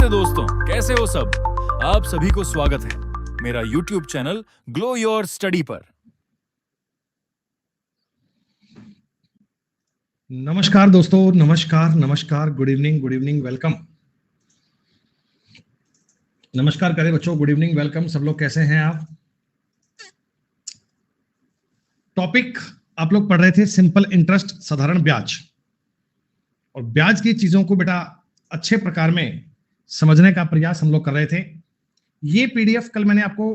नमस्ते दोस्तों, कैसे हो सब। आप सभी को स्वागत है मेरा YouTube channel glow your study पर। नमस्कार दोस्तों, नमस्कार नमस्कार, गुड इवनिंग, वेलकम। नमस्कार करें बच्चों, गुड इवनिंग, वेलकम। सब लोग कैसे हैं आप? टॉपिक आप लोग पढ़ रहे थे सिंपल इंटरेस्ट, साधारण ब्याज। और ब्याज की चीजों को बेटा अच्छे प्रकार में समझने का प्रयास हम लोग कर रहे थे। ये पीडीएफ कल मैंने आपको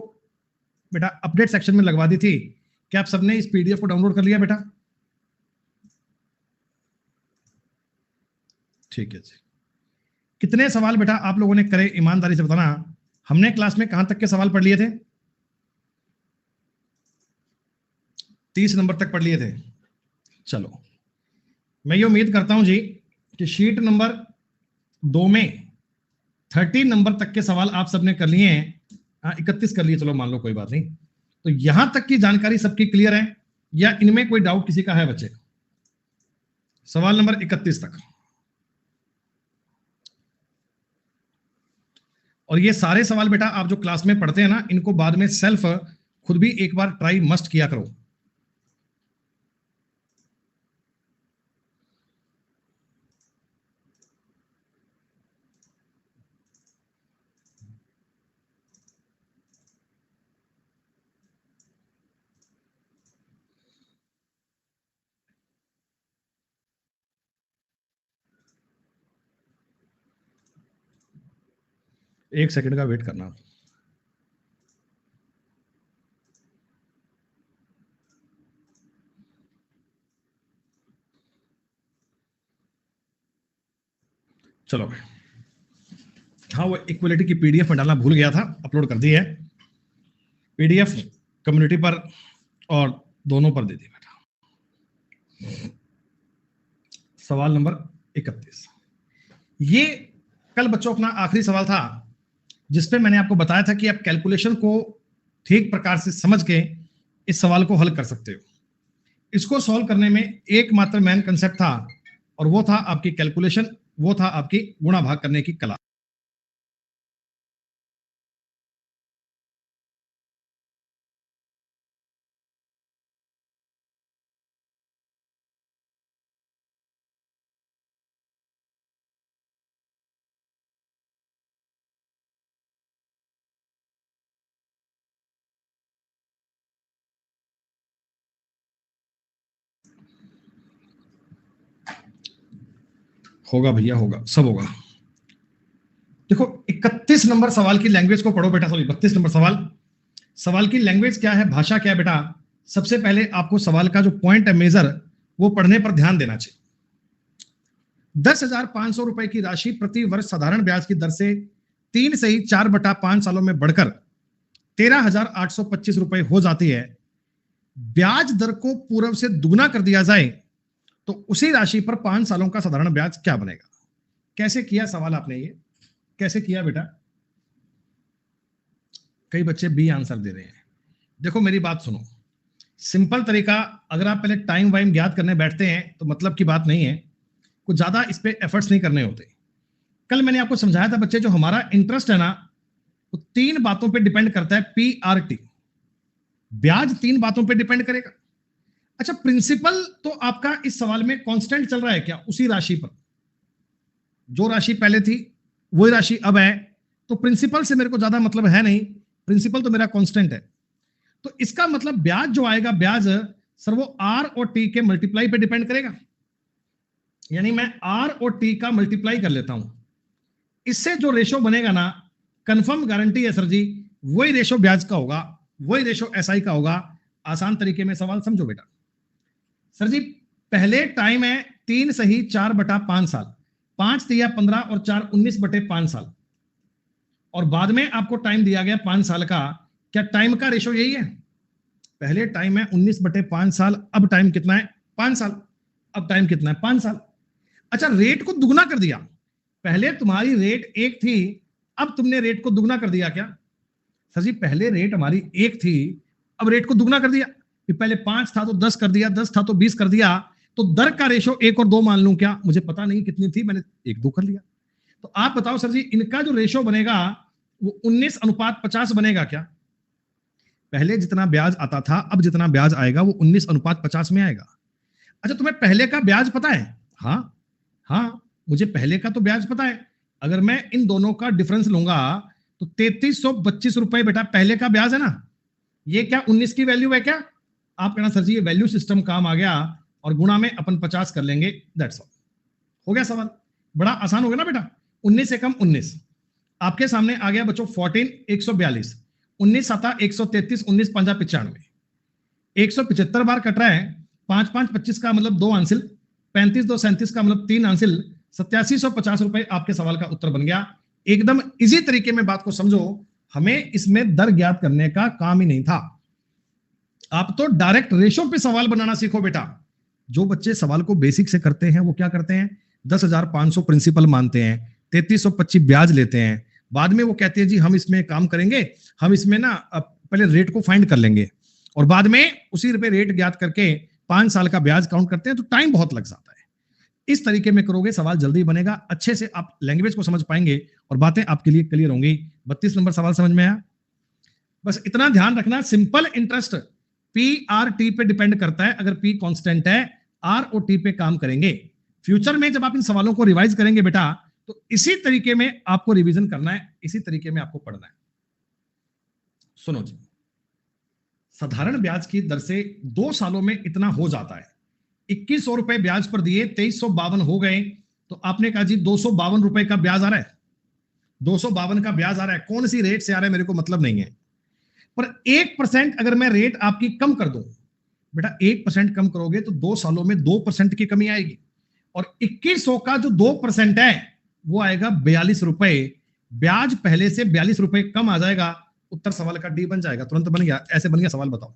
बेटा अपडेट सेक्शन में लगवा दी थी। क्या आप सबने इस पीडीएफ को डाउनलोड कर लिया बेटा? ठीक है जी। कितने सवाल बेटा आप लोगों ने करे, ईमानदारी से बताना। हमने क्लास में कहां तक के सवाल पढ़ लिए थे? 30 नंबर तक पढ़ लिए थे। चलो, मैं ये उम्मीद करता हूं जी कि शीट नंबर 2 में 30 नंबर तक के सवाल आप सबने कर लिए हैं। 31 कर लिए, चलो मान लो, कोई बात नहीं। तो यहां तक की जानकारी सबकी क्लियर है या इनमें कोई डाउट किसी का है बच्चे? सवाल नंबर 31 तक। और ये सारे सवाल बेटा आप जो क्लास में पढ़ते हैं ना, इनको बाद में सेल्फ खुद भी एक बार ट्राई मस्ट किया करो। एक सेकंड का वेट करना। चलो, हाँ वो इक्वलिटी की पीडीएफ में डालना भूल गया था, अपलोड कर दी है पीडीएफ कम्युनिटी पर और दोनों पर दे दी बेटा। सवाल नंबर 31, ये कल बच्चों अपना आखिरी सवाल था जिसपे मैंने आपको बताया था कि आप कैलकुलेशन को ठीक प्रकार से समझ के इस सवाल को हल कर सकते हो। इसको सॉल्व करने में एकमात्र मेन कंसेप्ट था और वो था आपकी कैलकुलेशन, वो था आपकी गुणा भाग करने की कला। होगा भैया, होगा, सब होगा। देखो 31 नंबर सवाल की लैंग्वेज को पढ़ो बेटा। सॉरी, 32 नंबर सवाल की लैंग्वेज क्या है, भाषा क्या है बेटा? सबसे पहले आपको सवाल का जो पॉइंट है, मेजर, वो पढ़ने पर ध्यान देना चाहिए। 10,500 रुपए की राशि प्रति वर्ष साधारण ब्याज की दर से 3 से ही 4/5 सालों में बढ़कर 13,825 रुपए हो जाती है। ब्याज दर को पूर्व से दुगना कर दिया जाए तो उसी राशि पर 5 सालों का साधारण ब्याज क्या बनेगा? कैसे किया सवाल आपने? ये कैसे किया बेटा? कई बच्चे बी आंसर दे रहे हैं। देखो मेरी बात सुनो, सिंपल तरीका, अगर आप पहले टाइम वाइम ज्ञात करने बैठते हैं तो मतलब की बात नहीं है, कुछ ज्यादा इस पे एफर्ट्स नहीं करने होते। कल मैंने आपको समझाया था बच्चे, जो हमारा इंटरेस्ट है ना, वो 3 बातों पे डिपेंड करता है। पीआरटी, ब्याज 3 बातों पे डिपेंड करेगा। अच्छा, प्रिंसिपल तो आपका इस सवाल में कांस्टेंट चल रहा है क्या? उसी राशि पर, जो राशि पहले थी वही राशि अब है, तो प्रिंसिपल से मेरे को ज्यादा मतलब है नहीं, प्रिंसिपल तो मेरा कांस्टेंट है। तो इसका मतलब ब्याज जो आएगा, ब्याज सर, वो आर और टी के मल्टीप्लाई पे डिपेंड करेगा। यानी मैं आर और टी का मल्टीप्लाई कर लेता हूं, इससे जो रेशो बनेगा ना, कंफर्म गारंटी है सर जी, वही रेशो ब्याज का होगा, वही रेशो एसआई का होगा। आसान तरीके में सवाल समझो बेटा। सर जी, पहले टाइम है 3 सही 4/5 साल, 5 दिया 15 और 4 19/5 साल, और बाद में आपको टाइम दिया गया 5 साल का। क्या टाइम का रेशो यही है? पहले टाइम है 19/5 साल, अब टाइम कितना है? 5 साल। अब टाइम कितना है? 5 साल। अच्छा, रेट को दुगना कर दिया। पहले तुम्हारी रेट 1 थी, अब तुमने रेट को दुगना कर दिया। क्या सर जी, पहले रेट हमारी 1 थी, अब रेट को दुगना कर दिया। पहले 5 था तो 10 कर दिया, 10 था तो 20 कर दिया। तो दर का रेशो 1 और 2 मान लूं क्या? मुझे पता नहीं कितनी थी, मैंने 1 2 कर लिया। तो आप बताओ सर जी, इनका जो रेशो बनेगा वो 19:50 बनेगा क्या? पहले जितना ब्याज आता था, अब जितना ब्याज आएगा वो 19:50 में आएगा। अच्छा, तुम्हें पहले का ब्याज पता है? हाँ हाँ, मुझे पहले का तो ब्याज पता है। अगर मैं इन दोनों का डिफरेंस लूंगा तो 3325 रुपए बेटा पहले का ब्याज है ना। ये क्या 19 की वैल्यू है क्या? आप कहना सर जी ये वैल्यू सिस्टम काम आ गया और गुणा में अपन 50 कर लेंगे, दैट्स ऑल। हो गया सवाल, बड़ा आसान हो गया ना बेटा। 19 से कम 19 आपके सामने आ गया बच्चों। 14 142, 19 7 133, 19 5 95, 175 बार कट रहा है। 5 5 25 का मतलब 2 आंसिल, 35 2 37 का मतलब 3 आंसिल, 8750 रुपए आपके सवाल का उत्तर बन गया। एकदम इजी तरीके में बात को समझो, हमें इसमें दर ज्ञात करने का काम ही नहीं था। आप तो डायरेक्ट रेशो पे सवाल बनाना सीखो बेटा। जो बच्चे सवाल को बेसिक से करते हैं वो क्या करते हैं, 10,500 प्रिंसिपल मानते हैं, 3325 ब्याज लेते हैं, बाद में वो कहते हैं जी हम इसमें काम करेंगे, हम इसमें ना पहले रेट को फाइंड कर लेंगे और बाद में उसी पे रेट ज्ञात करके 5 साल का ब्याज काउंट करते हैं, तो टाइम बहुत लग जाता है। इस तरीके में करोगे सवाल जल्दी बनेगा, अच्छे से आप लैंग्वेज को समझ पाएंगे और बातें आपके लिए क्लियर होंगी। 32 नंबर सवाल समझ में आया? बस इतना ध्यान रखना, सिंपल इंटरेस्ट पीआरटी पे डिपेंड करता है। अगर पी कांस्टेंट है, आर और टी पे काम करेंगे। फ्यूचर में जब आप इन सवालों को रिवाइज करेंगे बेटा, तो इसी तरीके में आपको रिवीजन करना है, इसी तरीके में आपको पढ़ना है। सुनो जी, साधारण ब्याज की दर से 2 सालों में इतना हो जाता है। 2100 रुपए ब्याज पर दिए, 2352 हो गए, तो आपने कहा जी 252 रुपए का ब्याज आ रहा है, 252 का ब्याज आ रहा है। कौन सी रेट से आ रहा है मेरे को मतलब नहीं है, पर 1% अगर मैं रेट आपकी कम कर दूं बेटा, 1% कम करोगे तो 2 सालों में 2% की कमी आएगी, और 2100 का जो 2% है वो आएगा 42 रुपए। ब्याज पहले से 42 रुपए कम आ जाएगा, उत्तर सवाल का डी बन जाएगा। तुरंत बन गया, ऐसे बन गया सवाल। बताओ,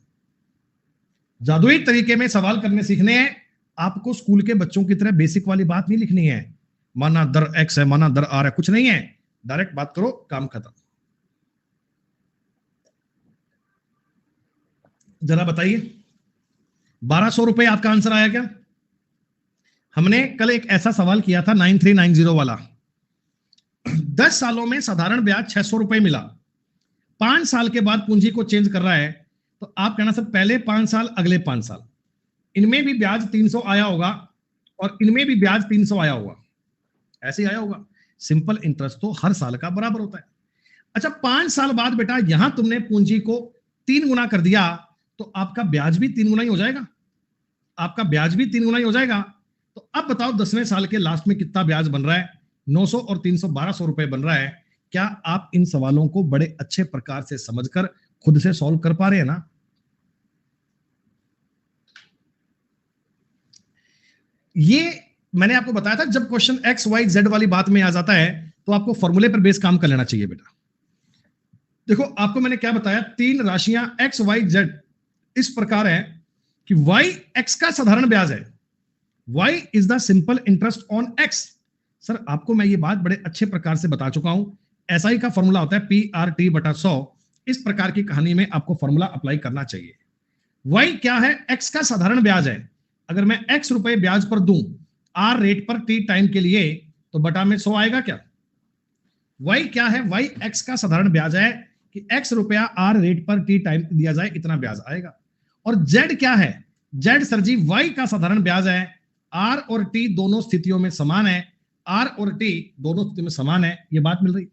जादुई तरीके में सवाल करने सीखने हैं आपको। स्कूल के बच्चों की तरह बेसिक वाली बात नहीं लिखनी है, माना दर एक्स है, माना दर आर है, कुछ नहीं है। डायरेक्ट बात करो, काम खत्म। जरा बताइए, 1200 रुपए आपका आंसर आया क्या? हमने कल एक ऐसा सवाल किया था 9390 वाला। 10 सालों में साधारण ब्याज 600 रुपए मिला, 5 साल के बाद पूंजी को चेंज कर रहा है, तो आप कहना सर पहले 5 साल अगले 5 साल इनमें भी ब्याज 300 आया होगा और इनमें भी ब्याज 300 आया होगा, ऐसे ही आया होगा। सिंपल इंटरेस्ट तो हर साल का बराबर होता है। अच्छा, 5 साल बाद बेटा यहां तुमने पूंजी को 3 गुना कर दिया, तो आपका ब्याज भी 3 गुना ही हो जाएगा, आपका ब्याज भी 3 गुना ही हो जाएगा। तो अब बताओ 10वें साल के लास्ट में कितना ब्याज बन रहा है? 900 और 300 1200 रुपए बन रहा है। क्या आप इन सवालों को बड़े अच्छे प्रकार से समझकर खुद से सॉल्व कर पा रहे हैं ना? ये मैंने आपको बताया था, जब क्वेश्चन एक्स वाई जेड वाली बात में आ जाता है तो आपको फॉर्मूले पर बेस काम कर लेना चाहिए बेटा। देखो आपको मैंने क्या बताया, 3 राशियां एक्स वाई जेड इस प्रकार है कि वाई एक्स का साधारण ब्याज है, y is the simple interest on x. Sir आपको मैं ये बात बड़े अच्छे प्रकार से बता चुका हूं, एसआई का फॉर्मूला होता है पी आर टी बटा 100। इस प्रकार की कहानी में आपको फॉर्मूला अप्लाई करना चाहिए। वाई क्या है? एक्स का साधारण ब्याज है। अगर मैं एक्स रुपए ब्याज पर दूं आर रेट पर टी टाइम के लिए, तो बटा में 100 आएगा क्या? वाई क्या है? वाई एक्स का साधारण ब्याज है कि एक्स रुपया आर रेट पर टी टाइम दिया जाए, इतना ब्याज आएगा। और जेड क्या है? जेड सर जी वाई का साधारण ब्याज है, आर और टी दोनों स्थितियों में समान है, आर और टी दोनों स्थितियों में समान है। ये बात मिल रही।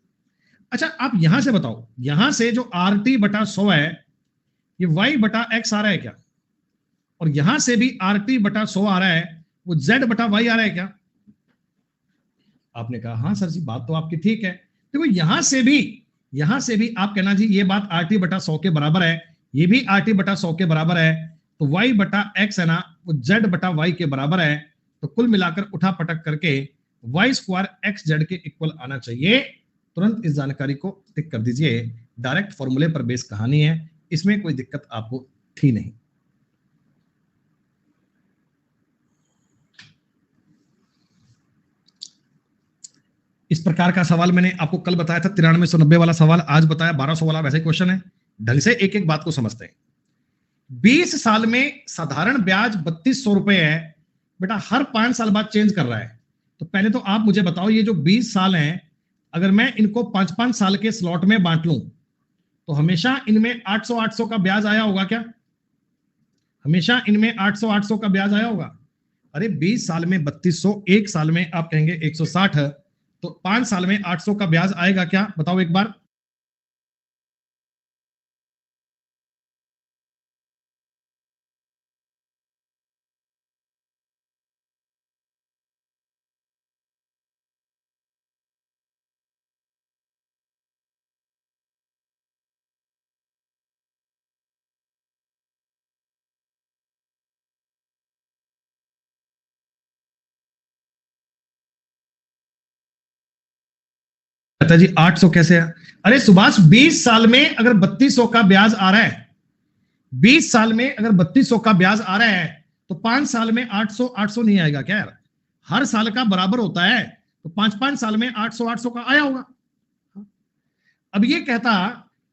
अच्छा आप यहां से बताओ, यहां से जो आर टी बटा 100 है ये वाई बटा एक्स आ रहा है क्या? और यहां से भी आर टी बटा 100 आ रहा है, वो जेड बटा वाई आ रहा है क्या? आपने कहा हाँ सर जी बात तो आपकी ठीक है। देखो यहां से भी आप कहना जी ये बात आर टी बटा 100 के बराबर है, ये भी आर टी बटा 100 के बराबर है, तो वाई बटा एक्स है ना वो जेड बटा वाई के बराबर है। तो कुल मिलाकर उठा पटक करके वाई स्क्वायर एक्स जेड के इक्वल आना चाहिए। तुरंत इस जानकारी को टिक कर दीजिए। डायरेक्ट फॉर्मूले पर बेस कहानी है, इसमें कोई दिक्कत आपको थी नहीं। इस प्रकार का सवाल मैंने आपको कल बताया था 9390 वाला सवाल, आज बताया 1200 वाला। वैसे क्वेश्चन है, ढंग से एक एक बात को समझते हैं। 20 साल में साधारण ब्याज 3200 रुपए है बेटा, हर 5 साल बाद चेंज कर रहा है, तो तो पहले तो आप मुझे बताओ, ये जो 20 साल हैं, अगर मैं इनको 5-5 साल के स्लॉट में बांट लूं तो हमेशा इनमें 800-800 का ब्याज आया होगा क्या? हमेशा इनमें 800-800 का ब्याज आया होगा। अरे 20 साल में 3200, एक साल में आप कहेंगे 160, तो 5 साल में 800 का ब्याज आएगा क्या? बताओ एक बार। कहता जी 800 कैसे है? अरे सुभाष, 20 साल में अगर 3200 का ब्याज आ रहा है, 20 साल में अगर 3200 का ब्याज आ रहा है, तो 5 साल में 800 नहीं आएगा क्या यार? हर साल का बराबर होता है, तो 5-5 साल में 800 का आया होगा। अब ये कहता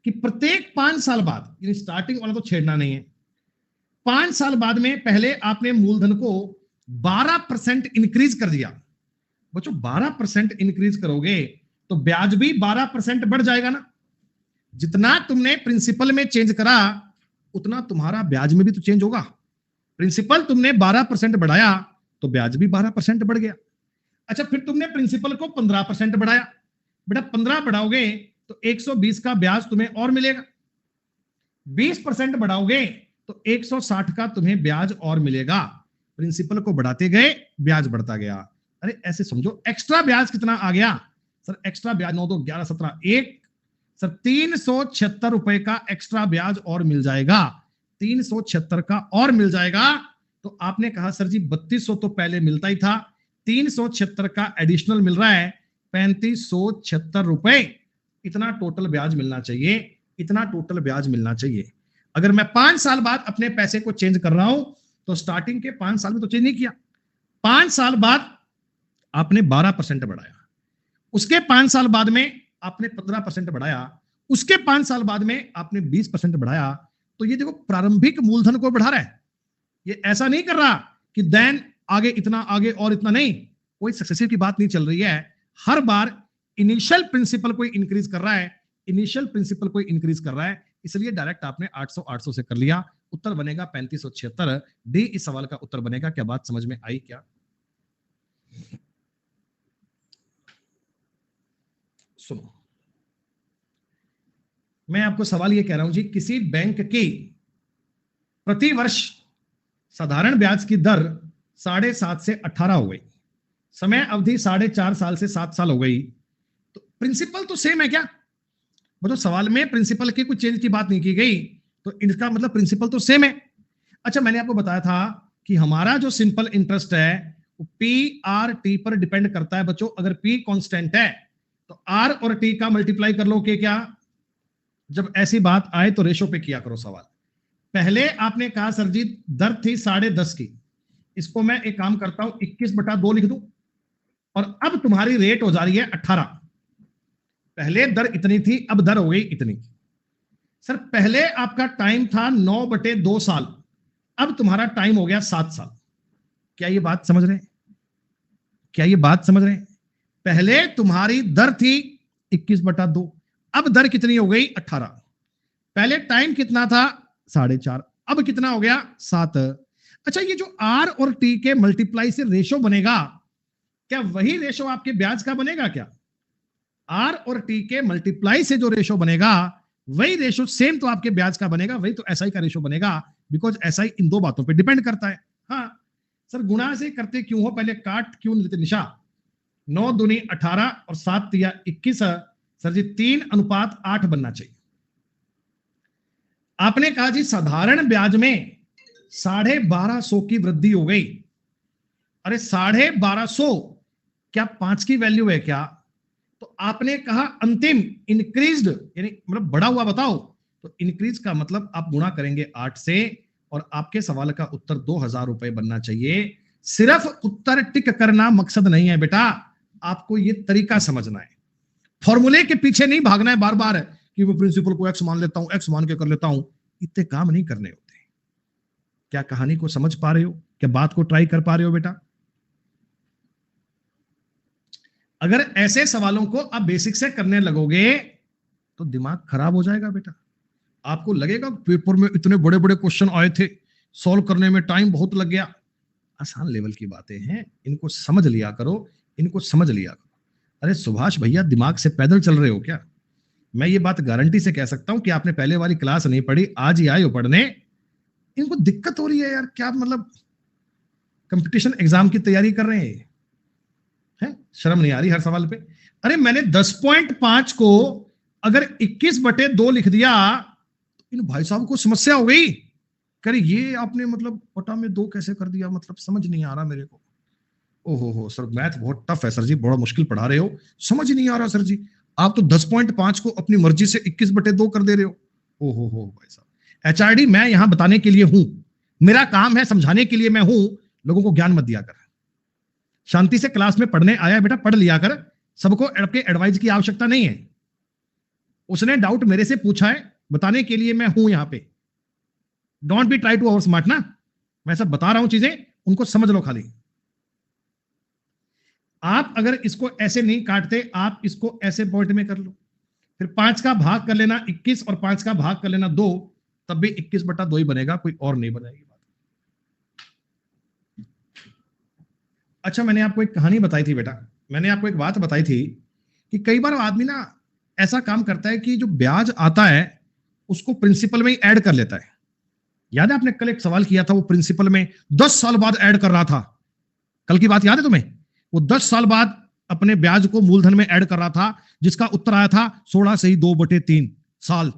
कि प्रत्येक 5 साल बाद, यानी स्टार्टिंग वाला तो छेड़ना नहीं है, 5 साल बाद में पहले आपने मूलधन को 12% इंक्रीज कर दिया। बच्चों 12% इंक्रीज करोगे तो ब्याज भी 12% बढ़ जाएगा ना। जितना तुमने प्रिंसिपल में चेंज करा उतना तुम्हारा ब्याज में भी तो चेंज होगा। प्रिंसिपल तुमने 12% बढ़ाया तो ब्याज भी 12% बढ़ गया। अच्छा, फिर तुमने प्रिंसिपल को 15% बढ़ाया, बेटा 15 बढ़ाओगे तो 120 का ब्याज तुम्हें और मिलेगा। 20% बढ़ाओगे तो 160 का तुम्हें ब्याज और मिलेगा। प्रिंसिपल को बढ़ाते गए, ब्याज बढ़ता गया। अरे ऐसे समझो, एक्स्ट्रा ब्याज कितना आ गया सर? एक्स्ट्रा ब्याज 9 2 11 17 1 सर 376 रुपए का एक्स्ट्रा ब्याज और मिल जाएगा। 376 का और मिल जाएगा। तो आपने कहा सर जी 3200 तो पहले मिलता ही था, 376 का एडिशनल मिल रहा है, 3576 रुपए। इतना टोटल ब्याज मिलना चाहिए, इतना टोटल ब्याज मिलना चाहिए। अगर मैं 5 साल बाद अपने पैसे को चेंज कर रहा हूं तो स्टार्टिंग के 5 साल में तो चेंज नहीं किया, 5 साल बाद आपने 12% बढ़ाया, उसके 5 साल बाद में आपने 15% बढ़ाया, उसके 5 साल बाद में आपने 20% बढ़ाया। तो ये देखो प्रारंभिक मूलधन को बढ़ा रहा है। ये ऐसा नहीं कर रहा कि देन आगे इतना, आगे और इतना, नहीं, कोई सक्सेसिव की बात नहीं चल रही है। हर बार इनिशियल प्रिंसिपल कोई इंक्रीज कर रहा है, इनिशियल प्रिंसिपल कोई इंक्रीज कर रहा है। इसलिए डायरेक्ट आपने 800 से कर लिया। उत्तर बनेगा 3576 डी। इस सवाल का उत्तर बनेगा। क्या बात समझ में आई क्या? सुनो, मैं आपको सवाल ये कह रहा हूं जी, किसी बैंक की प्रति वर्ष साधारण ब्याज की दर 7.5 से 18 हो गई, समय अवधि 4.5 साल से 7 साल हो गई, तो प्रिंसिपल तो सेम है क्या? मतलब सवाल में प्रिंसिपल की कुछ चेंज की बात नहीं की गई, तो इसका मतलब प्रिंसिपल तो सेम है। अच्छा, मैंने आपको बताया था कि हमारा जो सिंपल इंटरेस्ट है वो पी आर टी पर डिपेंड करता है बच्चों। अगर पी कांस्टेंट है तो आर और टी का मल्टीप्लाई कर लो, के क्या? जब ऐसी बात आए तो रेशो पे किया करो सवाल। पहले आपने कहा सर जी दर थी 10.5 की, इसको मैं एक काम करता हूं 21/2 लिख दूं, और अब तुम्हारी रेट हो जा रही है 18। पहले दर इतनी थी, अब दर हो गई इतनी। सर पहले आपका टाइम था 9/2 साल, अब तुम्हारा टाइम हो गया 7 साल। क्या ये बात समझ रहे हैं? क्या ये बात समझ रहे हैं? पहले तुम्हारी दर थी 21/2, अब दर कितनी हो गई? 18। पहले टाइम कितना था? 4.5, अब कितना हो गया? 7। अच्छा, ये जो आर और टी के मल्टीप्लाई से रेशो बनेगा, क्या वही रेशो आपके ब्याज का बनेगा क्या? आर और टी के मल्टीप्लाई से जो रेशो बनेगा वही रेशो सेम तो आपके ब्याज का बनेगा, वही तो एसआई का रेशो बनेगा, बिकॉज एसआई इन दो बातों पे डिपेंड करता है। हाँ सर, गुणा से करते क्यों हो? पहले काट क्यों लेते निशा? 9 दूनी 18 और 7 तिया 21। सर जी 3:8 बनना चाहिए। आपने कहा जी साधारण ब्याज में 1250 की वृद्धि हो गई। अरे 1250 क्या 5 की वैल्यू है क्या? तो आपने कहा अंतिम इंक्रीज्ड, यानी मतलब बढ़ा हुआ बताओ, तो इंक्रीज का मतलब आप गुणा करेंगे 8 से, और आपके सवाल का उत्तर 2000 रुपए बनना चाहिए। सिर्फ उत्तर टिक करना मकसद नहीं है बेटा, आपको ये तरीका समझना है, फॉर्मूले के पीछे नहीं भागना है बार बार कि वो प्रिंसिपल को एक्स मान लेता हूं, एक्स मान के कर लेता हूं। इतने काम नहीं करने होते। क्या कहानी को समझ पा रहे हो? क्या बात को ट्राई कर पा रहे हो बेटा? अगर ऐसे सवालों को आप बेसिक से करने लगोगे तो दिमाग खराब हो जाएगा बेटा। आपको लगेगा पेपर में इतने बड़े बड़े क्वेश्चन आए थे, सॉल्व करने में टाइम बहुत लग गया। आसान लेवल की बातें हैं, इनको समझ लिया करो, इनको समझ लिया करो। अरे सुभाष भैया, दिमाग से पैदल चल रहे हो क्या? मैं ये बात गारंटी से कह सकता हूं कि आपने पहले वाली क्लास नहीं पढ़ी, आज ही आए हो पढ़ने। इनको दिक्कत हो रही है यार, क्या मतलब कंपटीशन एग्जाम की तैयारी कर रहे हैं? है शर्म नहीं आ रही हर सवाल पे? अरे मैंने 10.5 को अगर 21/2 लिख दिया तो इन भाई साहब को समस्या हो गई। करे ये आपने मतलब पटा में 2 कैसे कर दिया, मतलब समझ नहीं आ रहा मेरे को। ओहो हो सर, मैथ बहुत टफ है सर जी, बड़ा मुश्किल पढ़ा रहे हो, समझ नहीं आ रहा सर जी। आप तो 10.5 को अपनी मर्जी से 21/2 कर दे रहे हो। ओहो हो भाई साहब, एचआरडी मैं यहां बताने के लिए हूं, मेरा काम है समझाने के लिए मैं हूं, लोगों को ज्ञान मत दिया कर। शांति से क्लास में पढ़ने आया बेटा, पढ़ लिया कर, सबको आपके एडवाइस की आवश्यकता नहीं है। उसने डाउट मेरे से पूछा है, बताने के लिए मैं हूं यहां पे। Don't be try to over smart ना, मैं सब बता रहा हूं चीजें, उनको समझ लो खाली। आप अगर इसको ऐसे नहीं काटते, आप इसको ऐसे पॉइंट में कर लो, फिर 5 का भाग कर लेना 21 और 5 का भाग कर लेना 2, तब भी 21/2 ही बनेगा, कोई और नहीं बनेगी बात। अच्छा, मैंने आपको एक कहानी बताई थी बेटा, मैंने आपको एक बात बताई थी कि कई बार आदमी ना ऐसा काम करता है कि जो ब्याज आता है उसको प्रिंसिपल में ही ऐड कर लेता है। याद है आपने कल एक सवाल किया था, वो प्रिंसिपल में 10 साल बाद ऐड कर रहा था, कल की बात याद है तुम्हें? वो 10 साल बाद अपने ब्याज को मूलधन में ऐड कर रहा था, जिसका उत्तर आया था 16 से ही 2/3 साल।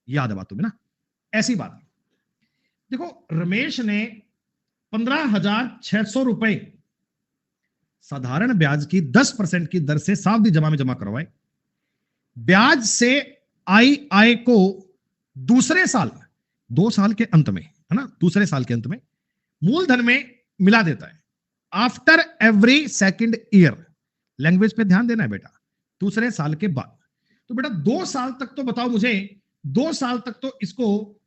याद है बात तुम्हें ना? ऐसी बात देखो, रमेश ने 15,600 रुपए साधारण ब्याज की 10% की दर से सावधि जमा में जमा करवाए। ब्याज से आई आय को दूसरे साल, 2 साल के अंत में, है ना, दूसरे साल के अंत में मूलधन में मिला देता है। After every second year, language पे ध्यान देना है बेटा, दूसरे साल के बाद। तो बेटा 2 साल तक तो बताओ मुझे, 2 साल तक तो इसको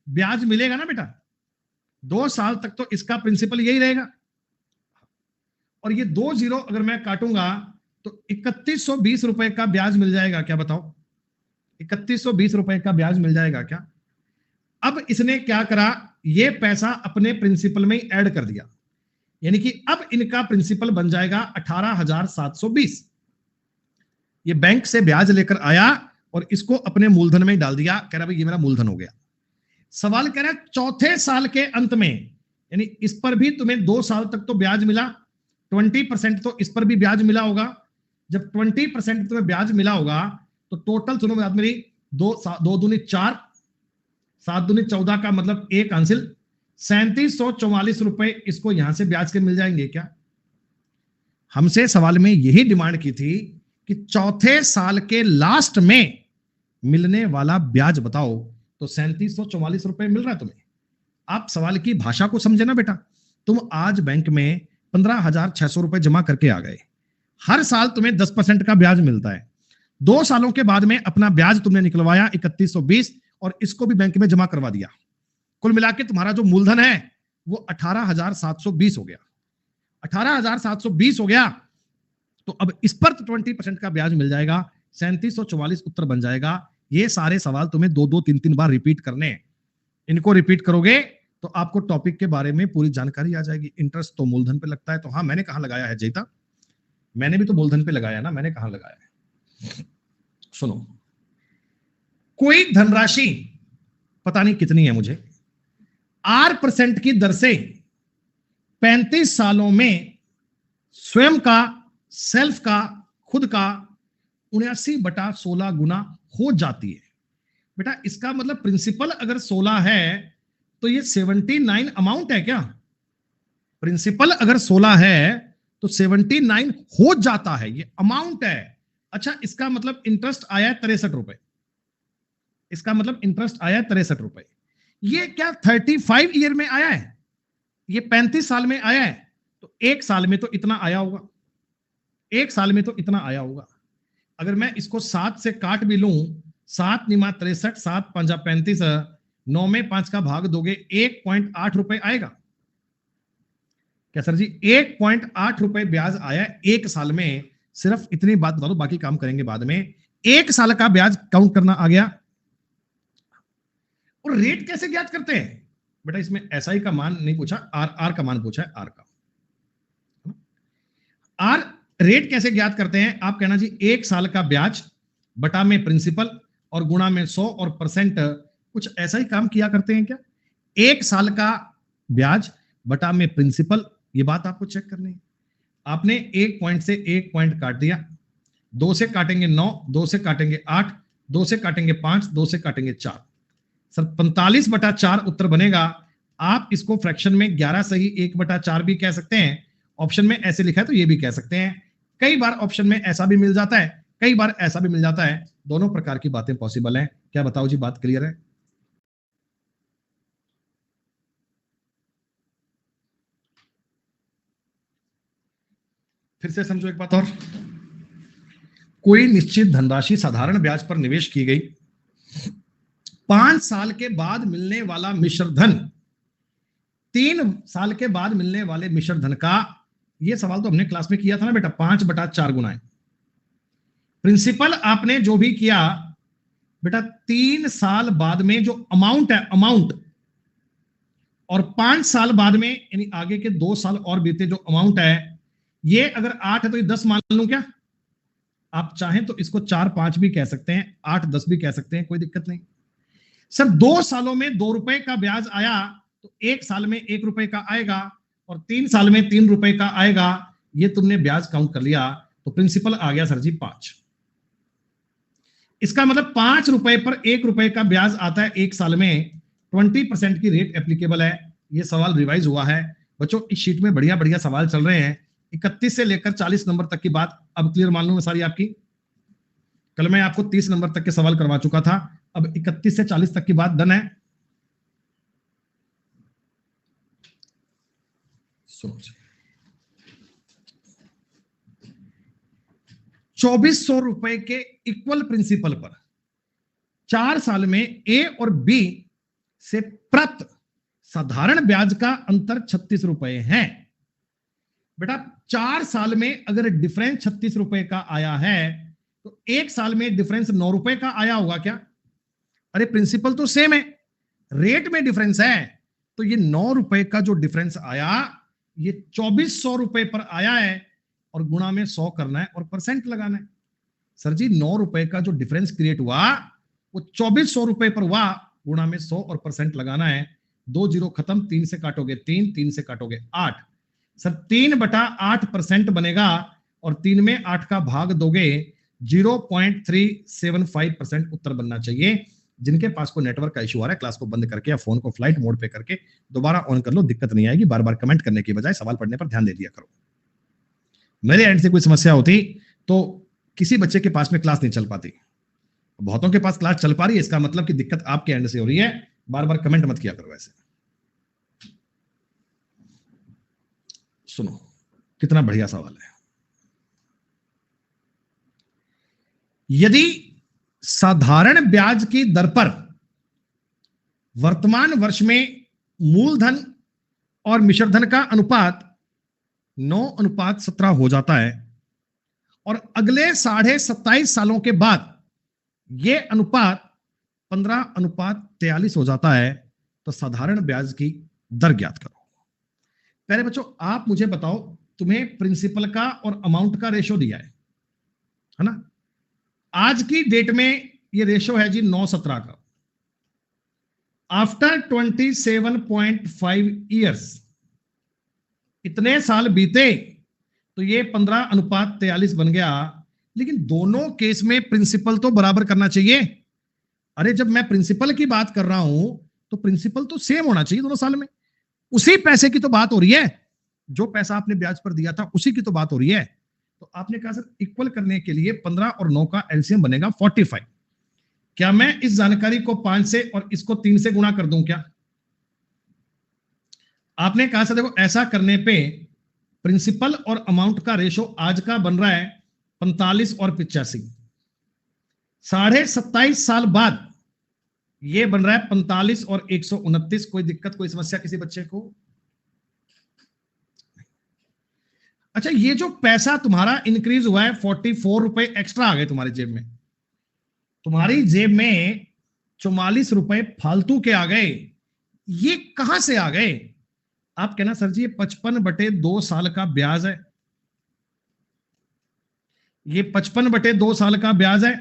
ब्याज मिलेगा ना बेटा, 2 साल तक तो इसका प्रिंसिपल यही रहेगा। और ये 2 जीरो अगर मैं काटूंगा तो 3120 रुपए का ब्याज मिल जाएगा क्या? बताओ, 3120 रुपए का ब्याज मिल जाएगा क्या? अब इसने क्या करा, ये पैसा अपने प्रिंसिपल में ही ऐड कर दिया, यानी कि अब इनका प्रिंसिपल बन जाएगा 18,720। ये बैंक से ब्याज लेकर आया और इसको अपने मूलधन में ही डाल दिया, कह रहा भाई ये मेरा मूलधन हो गया। सवाल कह रहा है चौथे साल के अंत में, यानी इस पर भी तुम्हें 2 साल तक तो ब्याज मिला, 20% तो इस पर भी ब्याज मिला होगा। जब 20% तुम्हें ब्याज मिला होगा तो टोटल सुनो मेरी, 2 दूनी 4, 7 दूनी 14 का मतलब 1 हासिल, 3744 रुपए इसको यहां से ब्याज के मिल जाएंगे क्या? हमसे सवाल में यही डिमांड की थी कि चौथे साल के लास्ट में मिलने वाला ब्याज बताओ, तो 3744 रुपए मिल रहा है तुम्हें। आप सवाल की भाषा को समझे ना बेटा। तुम आज बैंक में 15,600 रुपए जमा करके आ गए, हर साल तुम्हें 10% का ब्याज मिलता है। 2 सालों के बाद में अपना ब्याज तुमने निकलवाया 3120 और इसको भी बैंक में जमा करवा दिया। कुल मिला के तुम्हारा जो मूलधन है वो 18,720 हो गया। 18,720 हो गया तो अब इस पर तो 20% का ब्याज मिल जाएगा, 3744 उत्तर बन जाएगा। ये सारे सवाल तुम्हें 2-2, 3-3 बार रिपीट करने हैं। इनको रिपीट करोगे तो आपको टॉपिक के बारे में पूरी जानकारी आ जाएगी। इंटरेस्ट तो मूलधन पे लगता है, तो हाँ मैंने कहां लगाया है जयता, मैंने भी तो मूलधन पे लगाया ना, मैंने कहां लगाया है? सुनो, कोई धनराशि पता नहीं कितनी है मुझे, 8% की दर से 35 सालों में स्वयं का, सेल्फ का, खुद का 79/16 गुना हो जाती है। बेटा इसका मतलब प्रिंसिपल अगर 16 है तो ये 79 अमाउंट है क्या? प्रिंसिपल अगर 16 है तो 79 हो जाता है, ये अमाउंट है। अच्छा, इसका मतलब इंटरेस्ट आया है 63 रुपए, इसका मतलब इंटरेस्ट आया है 63 रुपए। ये क्या 35 ईयर में आया है? ये 35 साल में आया है, तो 1 साल में तो इतना आया होगा, 1 साल में तो इतना आया होगा। अगर मैं इसको 7 से काट भी लूं, 7 निमा 63, 7 पंजा 35, 9 में 5 का भाग दोगे 1.8 रुपए आएगा क्या सर जी? 1.8 रुपए ब्याज आया 1 साल में, सिर्फ इतनी बात बता दो, बाकी काम करेंगे बाद में। 1 साल का ब्याज काउंट करना आ गया। और रेट कैसे ज्ञात करते हैं बेटा? इसमें एसआई का मान नहीं पूछा, आर का मान पूछा है, आर का। आर रेट कैसे ज्ञात करते हैं? आप कहना जी 1 साल का ब्याज बटा में प्रिंसिपल और गुणा में 100 और परसेंट। कुछ ऐसा ही काम किया करते हैं क्या? 1 साल का ब्याज बटा में प्रिंसिपल, ये बात आपको चेक करनी है। आपने 1 पॉइंट से 1 पॉइंट काट दिया, 2 से काटेंगे 9, 2 से काटेंगे 8, 2 से काटेंगे 5, 2 से काटेंगे 4। सर 45/4 उत्तर बनेगा। आप इसको फ्रैक्शन में 11 सही 1/4 भी कह सकते हैं। ऑप्शन में ऐसे लिखा है तो ये भी कह सकते हैं। कई बार ऑप्शन में ऐसा भी मिल जाता है, कई बार ऐसा भी मिल जाता है। दोनों प्रकार की बातें पॉसिबल हैं। क्या बताओ जी, बात क्लियर है? फिर से समझो एक बात और। कोई निश्चित धनराशि साधारण ब्याज पर निवेश की गई, 5 साल के बाद मिलने वाला मिश्र धन, 3 साल के बाद मिलने वाले मिश्र धन का, ये सवाल तो हमने क्लास में किया था ना बेटा, 5/4 गुना है। प्रिंसिपल आपने जो भी किया बेटा, 3 साल बाद में जो अमाउंट है, अमाउंट, और 5 साल बाद में यानी आगे के 2 साल और बीते जो अमाउंट है, ये अगर 8 है तो ये 10 मान लूं क्या? आप चाहें तो इसको 4-5 भी कह सकते हैं, 8-10 भी कह सकते हैं, कोई दिक्कत नहीं। सर 2 सालों में 2 रुपए का ब्याज आया तो 1 साल में 1 रुपए का आएगा और 3 साल में 3 रुपए का आएगा। ये तुमने ब्याज काउंट कर लिया तो प्रिंसिपल आ गया सर जी 5। इसका मतलब 5 रुपए पर 1 रुपए का ब्याज आता है 1 साल में, 20% की रेट एप्लीकेबल है। ये सवाल रिवाइज हुआ है बच्चों, इस शीट में बढ़िया बढ़िया सवाल चल रहे हैं। 31 से लेकर 40 नंबर तक की बात अब क्लियर मान लूंगा सारी आपकी। कल मैं आपको 30 नंबर तक के सवाल करवा चुका था, अब 31 से 40 तक की बात डन है। सुनो, 2400 रुपए के इक्वल प्रिंसिपल पर 4 साल में ए और बी से प्राप्त साधारण ब्याज का अंतर 36 रुपए है। बेटा 4 साल में अगर डिफरेंस 36 रुपए का आया है तो 1 साल में डिफरेंस 9 रुपए का आया होगा क्या? अरे प्रिंसिपल तो सेम है, रेट में डिफरेंस है, तो ये 9 रुपए का जो डिफरेंस आया ये 2400 रुपए पर आया है और गुणा में 100 करना है और परसेंट लगाना है। सर जी 9 रुपए का जो डिफरेंस क्रिएट हुआ वो 2400 रुपए पर हुआ, गुणा में 100 और परसेंट लगाना है। 2 जीरो खत्म, 3 से काटोगे 3, 3 से काटोगे 8। सर 3/8% बनेगा और 3 में 8 का भाग दोगे 0.375% उत्तर बनना चाहिए। जिनके पास को नेटवर्क का इशू आ रहा है, क्लास को बंद करके या फोन को फ्लाइट मोड पे करके दोबारा ऑन कर लो, दिक्कत नहीं आएगी। बार बार कमेंट करने की बजाय सवाल पढ़ने पर ध्यान दे दिया करो। मेरे एंड से कोई समस्या होती तो किसी बच्चे के पास में क्लास नहीं चल पाती, बहुतों के पास क्लास चल पा रही है, इसका मतलब कि दिक्कत आपके एंड से हो रही है। बार बार कमेंट मत किया करो ऐसे। सुनो कितना बढ़िया सवाल है। यदि साधारण ब्याज की दर पर वर्तमान वर्ष में मूलधन और मिश्रधन का अनुपात 9:17 हो जाता है और अगले 27.5 सालों के बाद यह अनुपात 15:43 हो जाता है, तो साधारण ब्याज की दर ज्ञात करो। पहले बच्चों आप मुझे बताओ, तुम्हें प्रिंसिपल का और अमाउंट का रेशो दिया है ना? आज की डेट में ये रेशो है जी 9:17 का। आफ्टर 27.5 ईयर्स, इतने साल बीते तो ये 15:43 बन गया। लेकिन दोनों केस में प्रिंसिपल तो बराबर करना चाहिए। अरे जब मैं प्रिंसिपल की बात कर रहा हूं तो प्रिंसिपल तो सेम होना चाहिए दोनों साल में। उसी पैसे की तो बात हो रही है, जो पैसा आपने ब्याज पर दिया था उसी की तो बात हो रही है। तो आपने कहा सर इक्वल करने के लिए 15 और 9 का एलसीएम बनेगा 45। क्या मैं इस जानकारी को 5 से और इसको 3 से गुणा कर दूं क्या? आपने कहा सर देखो ऐसा करने पे प्रिंसिपल और अमाउंट का रेशो आज का बन रहा है 45 और 85। 27.5 साल बाद ये बन रहा है 45 और 129। कोई दिक्कत, कोई समस्या किसी बच्चे को? अच्छा, ये जो पैसा तुम्हारा इंक्रीज हुआ है, 44 रुपए एक्स्ट्रा आ गए तुम्हारी जेब में, तुम्हारी जेब में 44 रुपए फालतू के आ गए, ये कहां से आ गए? आप कहना सर जी ये 55/2 साल का ब्याज है, ये 55/2 साल का ब्याज है,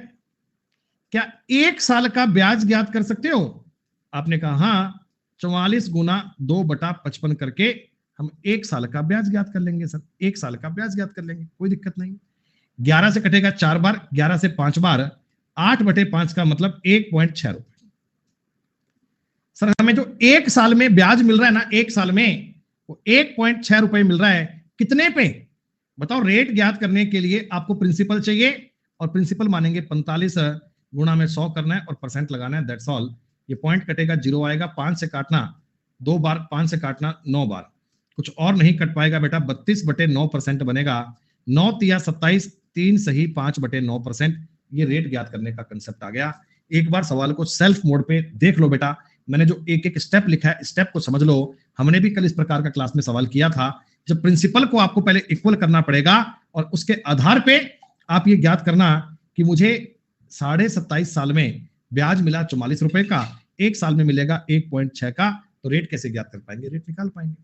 क्या 1 साल का ब्याज ज्ञात कर सकते हो? आपने कहा हाँ, 44 गुना 2/55 करके हम 1 साल का ब्याज ज्ञात कर लेंगे सर, 1 साल का ब्याज ज्ञात कर लेंगे, कोई दिक्कत नहीं। 11 से कटेगा 4 बार, 11 से 5 बार, 8/5 का मतलब 1.6 रुपए। सर हमें जो 1 साल में ब्याज मिल रहा है ना, 1 साल में वो 1.6 रुपए मिल रहा है, कितने पे बताओ? रेट ज्ञात करने के लिए आपको प्रिंसिपल चाहिए, और प्रिंसिपल मानेंगे 45 गुणा में 100 करना है और परसेंट लगाना है, दैट्स ऑल। ये पॉइंट कटेगा, 0 आएगा, 5 से काटना 2 बार, 5 से काटना 9 बार, कुछ और नहीं कट पाएगा बेटा, 32/9% बनेगा। 9 तिया 27, 3 सही 5/9%। ये रेट ज्ञात करने का कंसेप्ट आ गया। एक बार सवाल को सेल्फ मोड पे देख लो बेटा, मैंने जो एक एक स्टेप लिखा है, स्टेप को समझ लो। हमने भी कल इस प्रकार का क्लास में सवाल किया था, जब प्रिंसिपल को आपको पहले इक्वल करना पड़ेगा और उसके आधार पे आप ये ज्ञात करना कि मुझे 27.5 साल में ब्याज मिला 44 रुपए का, 1 साल में मिलेगा 1.6 का, तो रेट कैसे ज्ञात कर पाएंगे? रेट निकाल पाएंगे।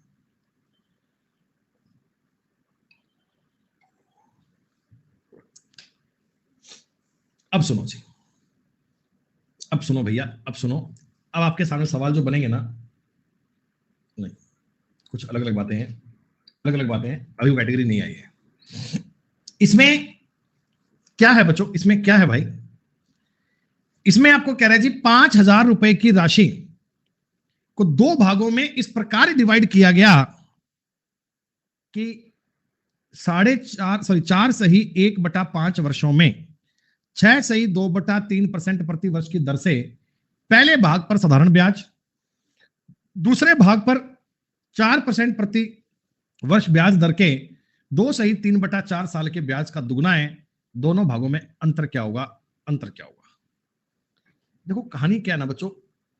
अब सुनो जी, अब सुनो भैया, अब सुनो। अब आपके सामने सवाल जो बनेंगे ना, नहीं कुछ अलग अलग बातें हैं, अलग अलग बातें हैं, अभी वो कैटेगरी नहीं आई है। इसमें क्या है बच्चों, इसमें क्या है भाई? इसमें आपको कह रहा है जी 5,000 रुपए की राशि को 2 भागों में इस प्रकार डिवाइड किया गया कि 4 सही 1/5 वर्षों में 6 सही 2/3% प्रति वर्ष की दर से पहले भाग पर साधारण ब्याज, दूसरे भाग पर 4% प्रति वर्ष ब्याज दर के 2 सही 3/4 साल के ब्याज का दुगना है। दोनों भागों में अंतर क्या होगा? अंतर क्या होगा? देखो कहानी क्या है ना बच्चों,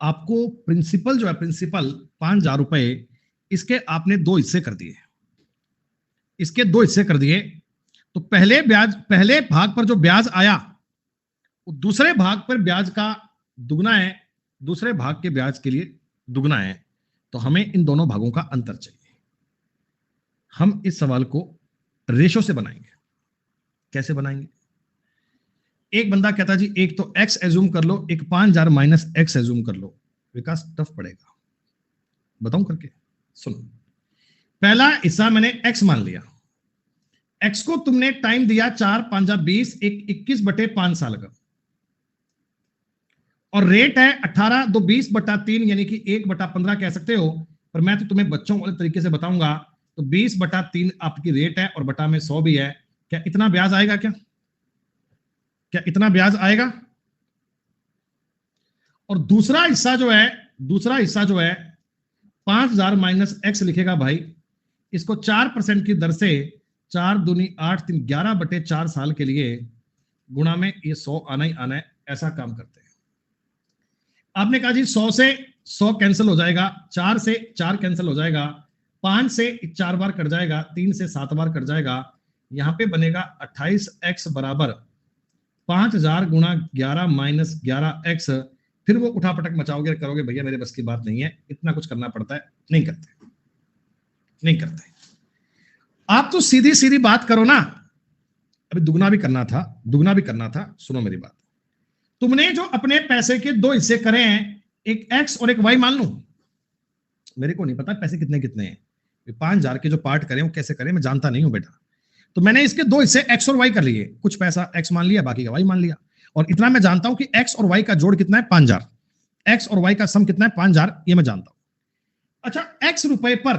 आपको प्रिंसिपल जो है, प्रिंसिपल 5,000 रुपए, इसके आपने 2 हिस्से कर दिए, इसके 2 हिस्से कर दिए, तो पहले ब्याज, पहले भाग पर जो ब्याज आया वो दूसरे भाग पर ब्याज का दुगना है, दूसरे भाग के ब्याज के लिए दुगना है, तो हमें इन दोनों भागों का अंतर चाहिए। हम इस सवाल को रेशो से बनाएंगे। कैसे बनाएंगे? एक बंदा कहता जी एक तो x एज्यूम कर लो, एक 5,000 माइनस x एज्यूम कर लो। विकास टफ पड़ेगा, बताऊं करके? सुनो, पहला हिस्सा मैंने x मान लिया, x को तुमने टाइम दिया 4 5 20, 21/5 साल का, और रेट है 18 2 20/3 यानी कि 1/15 कह सकते हो, पर मैं तो तुम्हें बच्चों वाले तरीके से बताऊंगा। तो 20/3 आपकी रेट है और बटा में 100 भी है। क्या इतना ब्याज आएगा? क्या इतना ब्याज आएगा? और दूसरा हिस्सा जो है, दूसरा हिस्सा जो है 5,000 माइनस x लिखेगा भाई, इसको 4% की दर से 4 दूनी 8 3 11/4 साल के लिए गुणा में ये 100 आना ही आना है, ऐसा काम करते हैं। आपने कहा जी 100 से 100 कैंसिल हो जाएगा, 4 से 4 कैंसिल हो जाएगा, 5 से 4 बार कट जाएगा, 3 से 7 बार कट जाएगा, यहां पे बनेगा 28x बराबर 5,000 गुणा 11 माइनस 11x। फिर वो उठापटक मचाओगे, करोगे भैया मेरे बस की बात नहीं है, इतना कुछ करना पड़ता है, नहीं करते, नहीं करते। आप तो सीधी सीधी बात करो ना। अभी दुगना भी करना था, दुगना भी करना था। सुनो मेरी बात, तुमने जो अपने पैसे के 2 हिस्से करे हैं, एक x और एक y मान लूं, मेरे को नहीं पता पैसे कितने कितने हैं, 5,000 के जो पार्ट करें वो कैसे करें मैं जानता नहीं हूं बेटा, तो मैंने इसके 2 हिस्से x और y कर लिए, कुछ पैसा x मान लिया, बाकी का y मान लिया, और इतना मैं जानता हूं कि x और y का जोड़ कितना है 5,000, x और y का सम कितना है 5,000, ये मैं जानता हूं। अच्छा, x रुपए पर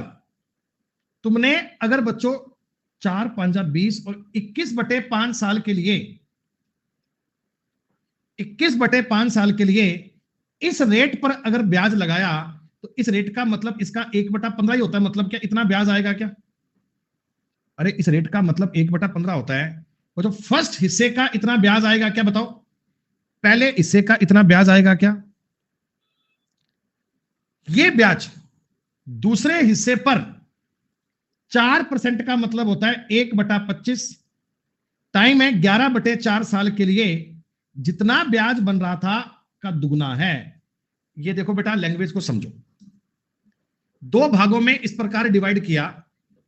तुमने अगर बच्चों 4 5 20 और 21/5 साल के लिए, 21/5 साल के लिए इस रेट पर अगर ब्याज लगाया, तो इस रेट का मतलब इसका 1/15 ही होता है, मतलब क्या इतना ब्याज आएगा क्या? अरे इस रेट का मतलब 1/15 होता है, वो जो फर्स्ट हिस्से का इतना ब्याज आएगा क्या? बताओ, पहले हिस्से का इतना ब्याज आएगा क्या? ये ब्याज दूसरे हिस्से पर 4% का मतलब होता है 1/25, टाइम है 11/4 साल के लिए, जितना ब्याज बन रहा था का दुगना है। ये देखो बेटा, लैंग्वेज को समझो। दो भागों में इस प्रकार डिवाइड किया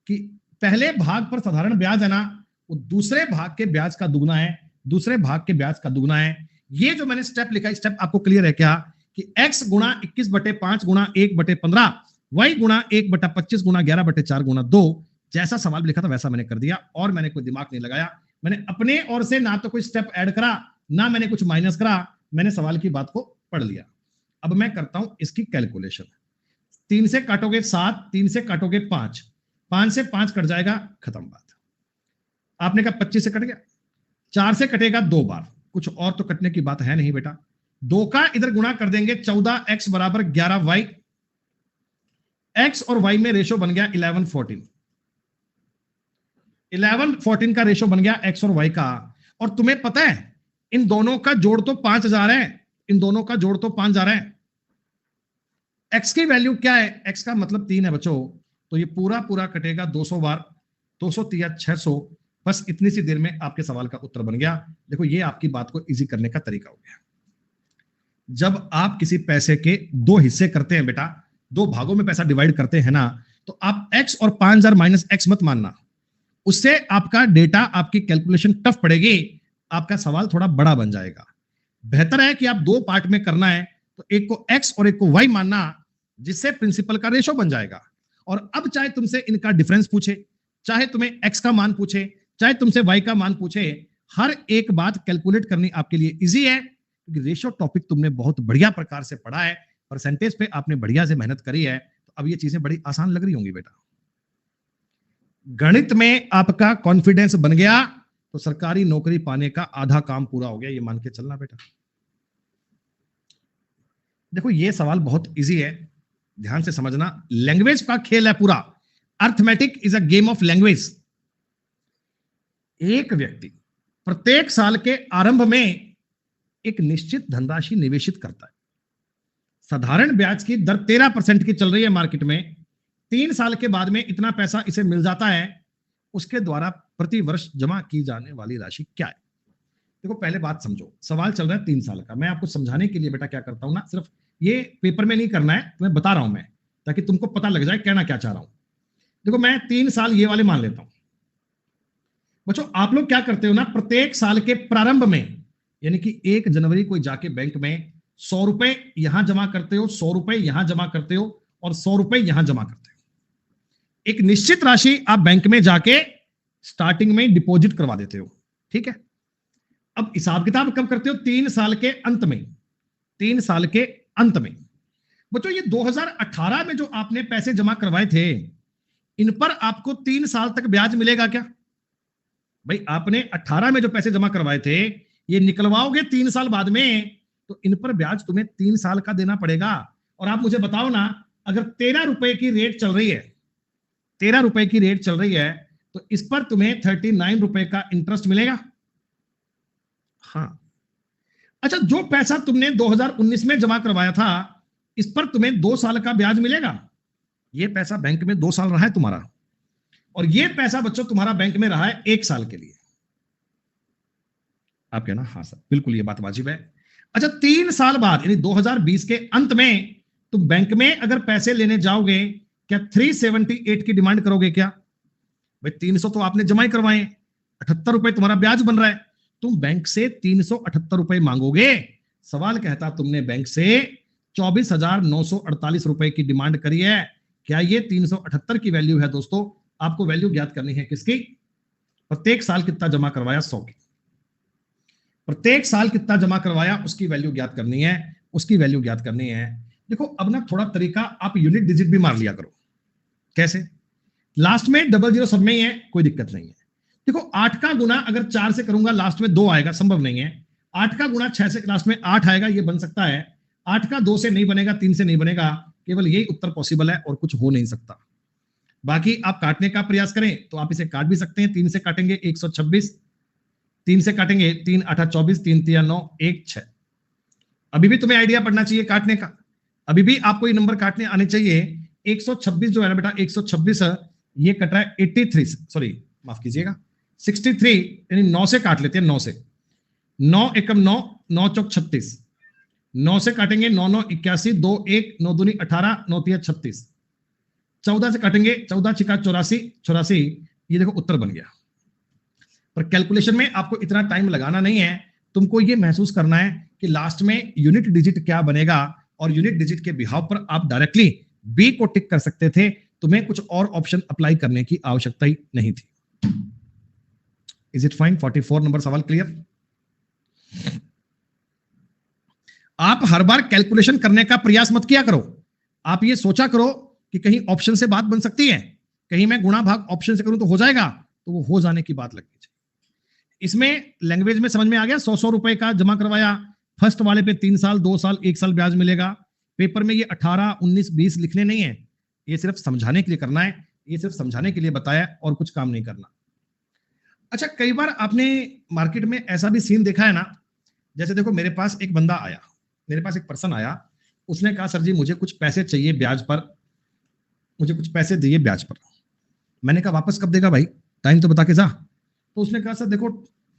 कि पहले भाग पर साधारण ब्याज है ना, वो दूसरे भाग के ब्याज का दुगना है, दूसरे भाग के ब्याज का दुगना है। ये जो मैंने स्टेप लिखा, स्टेप आपको क्लियर है क्या कि x गुणा 21/5 गुणा 1/15, y गुणा 1/25 गुणा 11/4 गुणा 2, जैसा सवाल लिखा था वैसा मैंने कर दिया, और मैंने कोई दिमाग नहीं लगाया। मैंने अपने ओर से ना तो कोई स्टेप ऐड करा, ना मैंने कुछ माइनस करा, मैंने सवाल की बात को पढ़ लिया। अब मैं करता हूं इसकी कैलकुलेशन। 3 से काटोगे 7, 3 से काटोगे 5, 5 से 5 कट जाएगा, खत्म बात। आपने कहा 25 से कट गया, 4 से कटेगा 2 बार, कुछ और तो कटने की बात है नहीं बेटा। 2 का इधर गुणा कर देंगे, 14x बराबर 11y, x और y में रेशो बन गया 11:14, 11:14 का रेशो बन गया x और y का। और तुम्हें पता है इन दोनों का जोड़ तो 5000 है, इन दोनों का जोड़ तो 5000 है। x की वैल्यू क्या है, x का मतलब 3 है बच्चों, तो ये पूरा पूरा कटेगा 200 बार, 200 3 600। बस इतनी सी देर में आपके सवाल का उत्तर बन गया। देखो ये आपकी बात को इजी करने का तरीका हो गया। जब आप किसी पैसे के दो हिस्से करते हैं बेटा, दो भागों में पैसा डिवाइड करते हैं ना, तो आप x और 5000 माइनस x मत मानना, उससे आपका डेटा, आपकी कैलकुलेशन टफ पड़ेगी, आपका सवाल थोड़ा बड़ा बन जाएगा। बेहतर है कि आप दो पार्ट में करना है, तो एक को x और एक को y मानना, जिससे प्रिंसिपल का रेशो बन जाएगा। और अब चाहे तुमसे इनका डिफरेंस पूछे, चाहे तुम्हें x का मान पूछे, चाहे तुमसे y का मान पूछे, हर एक बात कैलकुलेट करनी आपके लिए इजी है, क्योंकि रेशो टॉपिक तुमने बहुत बढ़िया प्रकार से पढ़ा है, परसेंटेज पे आपने बढ़िया से मेहनत करी है, तो अब ये चीजें बड़ी आसान लग रही होंगी बेटा। गणित में आपका कॉन्फिडेंस बन गया तो सरकारी नौकरी पाने का आधा काम पूरा हो गया, ये मान के चलना बेटा। देखो ये सवाल बहुत इजी है, ध्यान से समझना, लैंग्वेज का खेल है पूरा। Arithmetic is a game of language. एक व्यक्ति प्रत्येक साल के आरंभ में एक निश्चित धनराशि निवेशित करता है। साधारण ब्याज की दर 13% की चल रही है मार्केट में। 3 साल के बाद में इतना पैसा इसे मिल जाता है, उसके द्वारा प्रति वर्ष जमा की जाने वाली राशि क्या है। देखो पहले बात समझो, सवाल चल रहा है 3 साल का। मैं आपको समझाने के लिए बेटा क्या करता हूं ना, सिर्फ ये पेपर में नहीं करना है, मैं बता रहा हूं मैं, ताकि तुमको पता लग जाए कहना क्या चाह रहा हूं। देखो मैं 3 साल ये वाले मान लेता हूं। बच्चों आप लोग क्या करते हो ना, प्रत्येक साल के प्रारंभ में, यानी कि 1 जनवरी को जाके बैंक में 100 रुपए यहां जमा करते हो, 100 रुपए यहां जमा करते हो, और 100 रुपए यहां जमा करते हो। एक निश्चित राशि आप बैंक में जाके स्टार्टिंग में डिपॉजिट करवा देते हो, ठीक है। अब हिसाब किताब कब करते हो, 3 साल के अंत में, 3 साल के अंत में। बच्चों ये 2018 में जो आपने पैसे जमा करवाए थे, इन पर आपको 3 साल तक ब्याज मिलेगा क्या? भाई आपने 18 में जो पैसे जमा करवाए थे, ये निकलवाओगे 3 साल बाद में, तो इन पर ब्याज तुम्हें 3 साल का देना पड़ेगा। और आप मुझे बताओ ना, अगर 13 रुपए की रेट चल रही है, 13 रुपए की रेट चल रही है, तो इस पर तुम्हें 39 रुपए का इंटरेस्ट मिलेगा। हाँ अच्छा, जो पैसा तुमने 2019 में जमा करवाया था, इस पर तुम्हें 2 साल का ब्याज मिलेगा। ये पैसा बैंक में 2 साल रहा है तुम्हारा, और ये पैसा बच्चों तुम्हारा बैंक में रहा है 1 साल के लिए। आप कहना हाँ सर बिल्कुल ये बात वाजिब है। अच्छा 3 साल बाद यानी 2020 के अंत में तुम बैंक में अगर पैसे लेने जाओगे, क्या 378 की डिमांड करोगे क्या? भाई 300 तो आपने जमा ही करवाए, 78 रुपए तुम्हारा ब्याज बन रहा है, तुम बैंक से 378 रुपए मांगोगे। सवाल कहता तुमने बैंक से 24,948 रुपए की डिमांड करी है। क्या ये 378 की वैल्यू है? दोस्तों आपको वैल्यू ज्ञात करनी है किसकी? प्रत्येक साल कितना जमा करवाया, 100 की। प्रत्येक साल कितना जमा करवाया उसकी वैल्यू ज्ञात करनी है, उसकी वैल्यू ज्ञात करनी है। देखो अब ना थोड़ा तरीका, आप यूनिट डिजिट भी मार लिया करो। कैसे? लास्ट में 00 सब में ही है, कोई दिक्कत नहीं है। देखो 8 का गुना अगर 4 से करूंगा लास्ट में 2 आएगा, संभव नहीं है। 8 का गुना 6 से लास्ट में 8 आएगा, ये बन सकता है। 8 का 2 से नहीं बनेगा, 3 से नहीं बनेगा, केवल यही उत्तर पॉसिबल है और कुछ हो नहीं सकता। बाकी आप काटने का प्रयास करें तो आप इसे काट भी सकते हैं। 3 से काटेंगे 126, 3 से काटेंगे 3 8 24, 3 3 9 1 6। अभी भी तुम्हें आइडिया पड़ना चाहिए काटने का, अभी भी आपको ये नंबर काटने आने चाहिए। 126 जो है ना बेटा, 126 ये कट रहा है 83, सॉरी माफ कीजिएगा 63, यानी 9 से काट लेते हैं, 9 से, 9 एकम 9, 9 चौक 36, 9 से काटेंगे 9 9 81, 2 1, 9 दूनी 18, 9 3 36, 14 से काटेंगे 14 छिका 84, 84, ये देखो उत्तर बन गया। पर कैलकुलेशन में आपको इतना टाइम लगाना नहीं है, तुमको ये महसूस करना है कि लास्ट में यूनिट डिजिट क्या बनेगा, और यूनिट डिजिट के बिहाव पर आप डायरेक्टली बी को टिक कर सकते थे, तुम्हें कुछ और ऑप्शन अप्लाई करने की आवश्यकता ही नहीं थी। Is it fine? 44 नंबर सवाल क्लियर? आप हर बार कैलकुलेशन करने का प्रयास मत किया करो, आप ये सोचा करो कि कहीं ऑप्शन से बात बन सकती है, कहीं मैं गुणा भाग ऑप्शन से करूं तो हो जाएगा, तो वो हो जाने की बात लगनी चाहिए। इसमें लैंग्वेज में समझ में आ गया, 100 रुपए का जमा करवाया, फर्स्ट वाले पे 3 साल 2 साल 1 साल ब्याज मिलेगा। पेपर में ये 18 19 20 लिखने नहीं है, ये सिर्फ समझाने के लिए करना है, ये सिर्फ समझाने के लिए बताया और कुछ काम नहीं करना। अच्छा, कई बार आपने मार्केट में ऐसा भी सीन देखा है ना, जैसे देखो मेरे पास एक बंदा आया, मेरे पास एक पर्सन आया, उसने कहा सर जी मुझे कुछ पैसे चाहिए ब्याज पर, मुझे कुछ पैसे दिए ब्याज पर। मैंने कहा वापस कब देगा भाई, टाइम तो बता के जा। तो उसने कहा सर देखो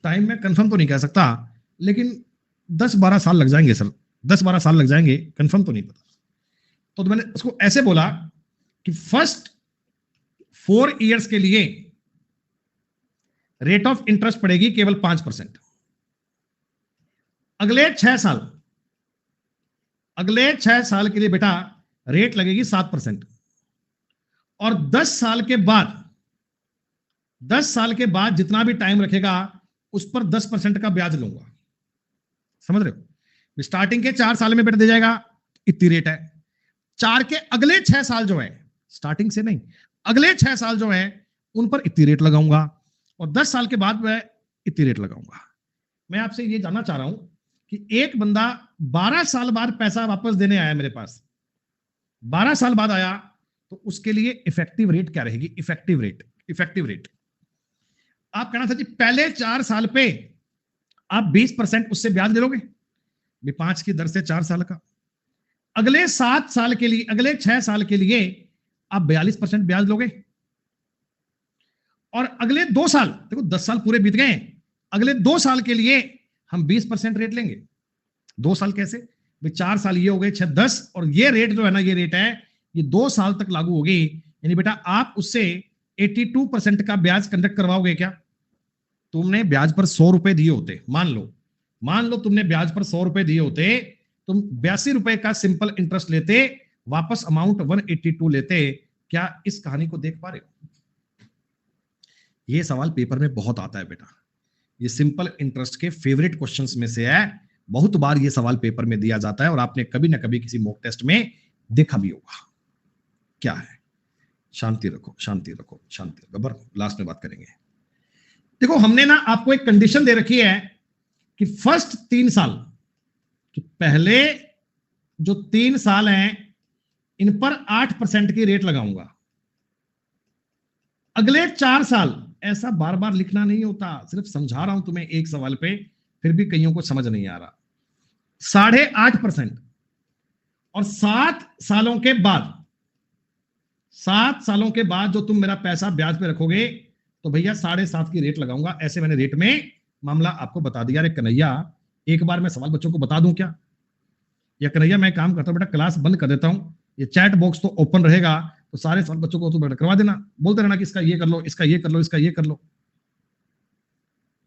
टाइम मैं कंफर्म तो नहीं कह सकता, लेकिन 10-12 साल लग जाएंगे सर, 10-12 साल लग जाएंगे, कंफर्म तो नहीं पता। तो मैंने उसको ऐसे बोला कि फर्स्ट 4 इयर्स के लिए रेट ऑफ इंटरेस्ट पड़ेगी केवल 5%, अगले 6 साल के लिए बेटा रेट लगेगी 7%, और 10 साल के बाद जितना भी टाइम रखेगा उस पर 10% का ब्याज लूंगा। समझ रहे हो? स्टार्टिंग के 4 साल में बेटा दे जाएगा, इतनी रेट है। 4 के अगले 6 साल जो है, स्टार्टिंग से नहीं, अगले 6 साल जो है उन पर इतनी रेट लगाऊंगा, और 10 साल के बाद मैं इतनी रेट लगाऊंगा। मैं आपसे ये जानना चाह रहा हूं कि एक बंदा 12 साल बाद पैसा वापस देने आया मेरे पास, 12 साल बाद आया, तो उसके लिए इफेक्टिव रेट क्या रहेगी? इफेक्टिव रेट आप कहना था जी पहले 4 साल पे आप 20% उससे ब्याज ले लोगे, 5 की दर से 4 साल का। अगले 7 साल के लिए, अगले 6 साल के लिए आप 42% ब्याज लोगे, और अगले 2 साल, देखो 10 साल पूरे बीत गए, अगले 2 साल के लिए हम 20% रेट लेंगे। 2 साल कैसे? 4 साल ये हो गए 6 10, और ये रेट जो है ना, ये रेट है, ये 2 साल तक लागू होगी। यानी बेटा आप उससे 82% का ब्याज कंडक्ट करवाओगे क्या? तुमने ब्याज पर 100 रुपए दिए होते, मान लो तुमने ब्याज पर 100 रुपए दिए होते, तुम 82 रुपए का सिंपल इंटरेस्ट लेते, वापस अमाउंट 182 लेते। क्या इस कहानी को देख पा रहे हो? ये सवाल पेपर में बहुत आता है बेटा, ये सिंपल इंटरेस्ट के फेवरेट क्वेश्चंस में से है, बहुत बार ये सवाल पेपर में दिया जाता है, और आपने कभी ना कभी किसी मॉक टेस्ट में देखा भी होगा। क्या है? शांति रखो, बराबर, लास्ट में बात करेंगे। देखो हमने ना आपको एक कंडीशन दे रखी है कि फर्स्ट 3 साल, कि पहले जो 3 साल हैं इन पर 8% की रेट लगाऊंगा, अगले 4 साल, ऐसा बार बार लिखना नहीं होता, सिर्फ समझा रहा हूं तुम्हें एक सवाल पे, फिर भी कईयों को समझ नहीं आ रहा, 8.5%, और 7 सालों के बाद जो तुम मेरा पैसा ब्याज पे रखोगे, तो भैया 7.5 की रेट लगाऊंगा। ऐसे मैंने रेट में मामला आपको बता दिया। अरे कन्हैया, एक बार मैं सवाल बच्चों को बता दूं क्या? या कन्हैया मैं काम करता हूं बेटा, क्लास बंद कर देता हूं, ये चैट बॉक्स तो ओपन रहेगा, तो सारे सवाल बच्चों को तो बेटा करवा देना, बोलते रहना कि इसका ये कर लो, इसका ये कर लो, इसका ये कर लो।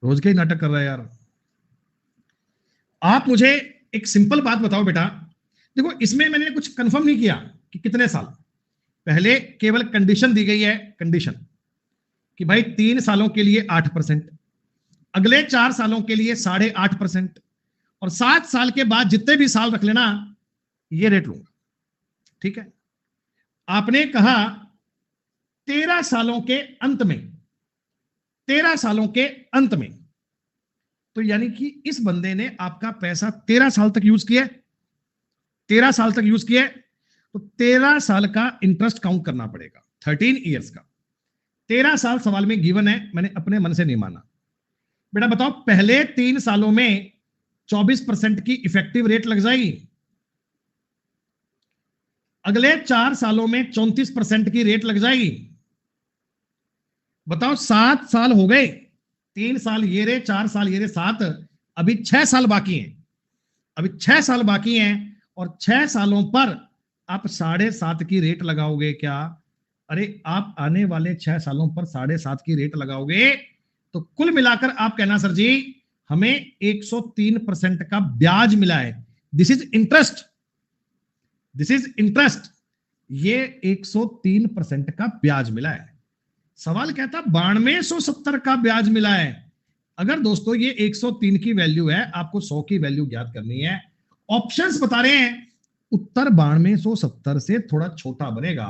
रोज के ही नाटक कर रहा है यार। आप मुझे एक सिंपल बात बताओ बेटा, देखो इसमें मैंने कुछ कंफर्म नहीं किया कि कितने साल, पहले केवल कंडीशन दी गई है, कंडीशन कि भाई 3 सालों के लिए 8%, अगले 4 सालों के लिए 8.5%, और 7 साल के बाद जितने भी साल रख लेना ये रेट लूंगा। ठीक है? आपने कहा 13 सालों के अंत में, तो यानी कि इस बंदे ने आपका पैसा 13 साल तक यूज किया, 13 साल तक यूज किया, तो 13 साल का इंटरेस्ट काउंट करना पड़ेगा, 13 इयर्स का। 13 साल सवाल में गिवन है, मैंने अपने मन से नहीं माना। बेटा बताओ, पहले 3 सालों में 24% की इफेक्टिव रेट लग जाएगी, अगले 4 सालों में 34% की रेट लग जाएगी, बताओ 7 साल हो गए, 3 साल ये रे, 4 साल ये रे, 7, अभी 6 साल बाकी हैं, अभी 6 साल बाकी हैं, और 6 सालों पर आप 7.5 की रेट लगाओगे क्या? अरे आप आने वाले 6 सालों पर 7.5 की रेट लगाओगे तो कुल मिलाकर आप कहना सर जी हमें 103% का ब्याज मिला है। This is interest, this is interest, ये 103% का ब्याज मिला है। सवाल कहता 9270 का ब्याज मिला है। अगर दोस्तों ये 103 की वैल्यू है, आपको 100 की वैल्यू ज्ञात करनी है, ऑप्शंस बता रहे हैं उत्तर 9270 से थोड़ा छोटा बनेगा।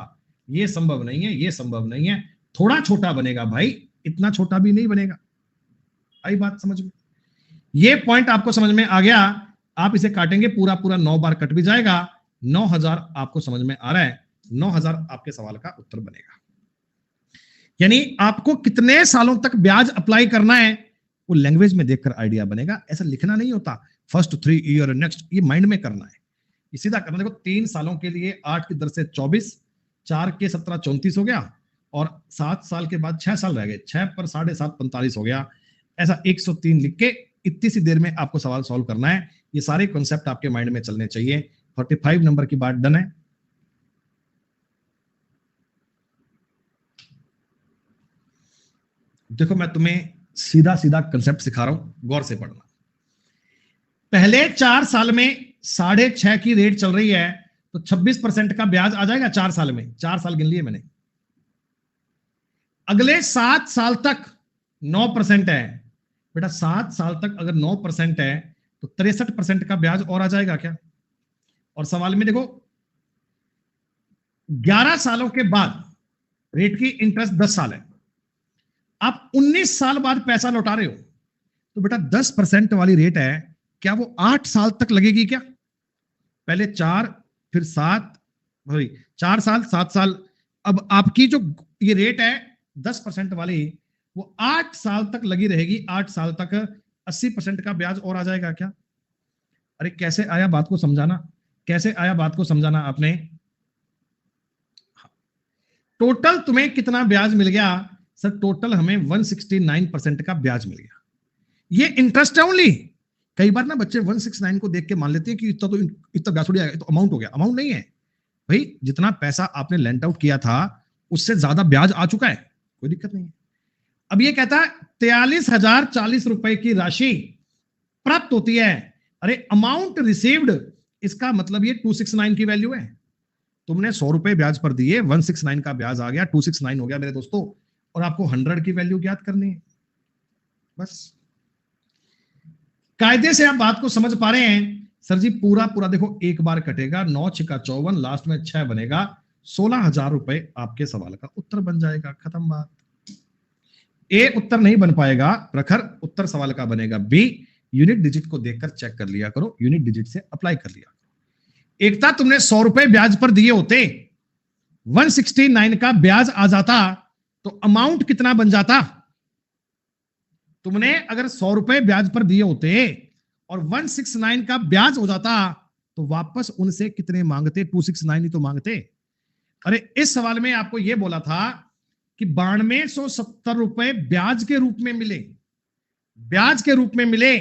ये संभव नहीं है, ये संभव नहीं है, थोड़ा छोटा बनेगा भाई, इतना छोटा भी नहीं बनेगा। आई बात समझ में? ये पॉइंट आपको समझ में आ गया? आप इसे काटेंगे, पूरा पूरा 9 बार कट भी जाएगा। 9000 आपको समझ में आ रहा है? 9000 आपके सवाल का उत्तर बनेगा। यानी आपको कितने सालों तक ब्याज अप्लाई करना है वो लैंग्वेज में देखकर आइडिया बनेगा। ऐसा लिखना नहीं होता फर्स्ट 3 ईयर नेक्स्ट, ये माइंड में करना है, ये सीधा करना। देखो 3 सालों के लिए 8 की दर से 24, 4 के 17 34 हो गया, और 7 साल के बाद 6 साल रह गए, 6 पर 7.5 45 हो गया। ऐसा 103 लिख के इतनी सी देर में आपको सवाल सॉल्व करना है। ये सारे कॉन्सेप्ट आपके माइंड में चलने चाहिए। 45 नंबर की बात डन है। देखो मैं तुम्हें सीधा सीधा कंसेप्ट सिखा रहा हूं, गौर से पढ़ना। पहले 4 साल में 6.5 की रेट चल रही है, तो 26% का ब्याज आ जाएगा 4 साल में। 4 साल गिन लिए मैंने। अगले 7 साल तक 9% है बेटा। 7 साल तक अगर 9% है तो 63% का ब्याज और आ जाएगा क्या? और सवाल में देखो 11 सालों के बाद रेट की इंटरेस्ट 10 साल है, आप 19 साल बाद पैसा लौटा रहे हो, तो बेटा 10% वाली रेट है, क्या वो 8 साल तक लगेगी क्या? पहले 4 फिर 7, सॉरी 4 साल 7 साल, अब आपकी जो ये रेट है 10% वाली, वो 8 साल तक लगी रहेगी। 8 साल तक 80% का ब्याज और आ जाएगा क्या? अरे कैसे आया, बात को समझाना, कैसे आया, बात को समझाना आपने। टोटल तुम्हें कितना ब्याज मिल गया? सर टोटल हमें 169% का ब्याज मिल गया। ये इंटरेस्ट है ओनली। कई बार ना बच्चे 169 को देख के मान लेते हैं कि इतना ब्याज थोड़ी आएगा, तो अमाउंट हो गया। अमाउंट नहीं है भाई, जितना पैसा आपने लेंट आउट किया था उससे ज्यादा ब्याज आ चुका है, कोई दिक्कत नहीं है। अब ये कहता है 43,040 रुपए की राशि प्राप्त होती है। अरे अमाउंट रिसीव्ड, इसका मतलब ये 269 की वैल्यू है। तुमने 100 रुपए ब्याज पर दिए, 169 का ब्याज आ गया, 269 हो गया मेरे दोस्तों, और आपको 100 की वैल्यू ज्ञात करनी है। बस कायदे से आप बात को समझ पा रहे हैं? सर जी पूरा पूरा देखो, एक बार कटेगा, 9 छिका 54, लास्ट में 6 बनेगा, 16,000 रुपए आपके सवाल का उत्तर बन जाएगा। खत्म बात। ए उत्तर नहीं बन पाएगा प्रखर, उत्तर सवाल का बनेगा बी। यूनिट डिजिट को देखकर चेक कर लिया करो, यूनिट डिजिट से अप्लाई कर लिया करो। एकता तुमने 100 रुपए ब्याज पर दिए होते, 169 का ब्याज आ जाता, तो अमाउंट कितना बन जाता? तुमने अगर 100 रुपए ब्याज पर दिए होते और 169 का ब्याज हो जाता, तो वापस उनसे कितने मांगते? 269 ही तो मांगते। अरे इस सवाल में आपको यह बोला था कि 9270 रुपए ब्याज के रूप में मिले, ब्याज के रूप में मिले।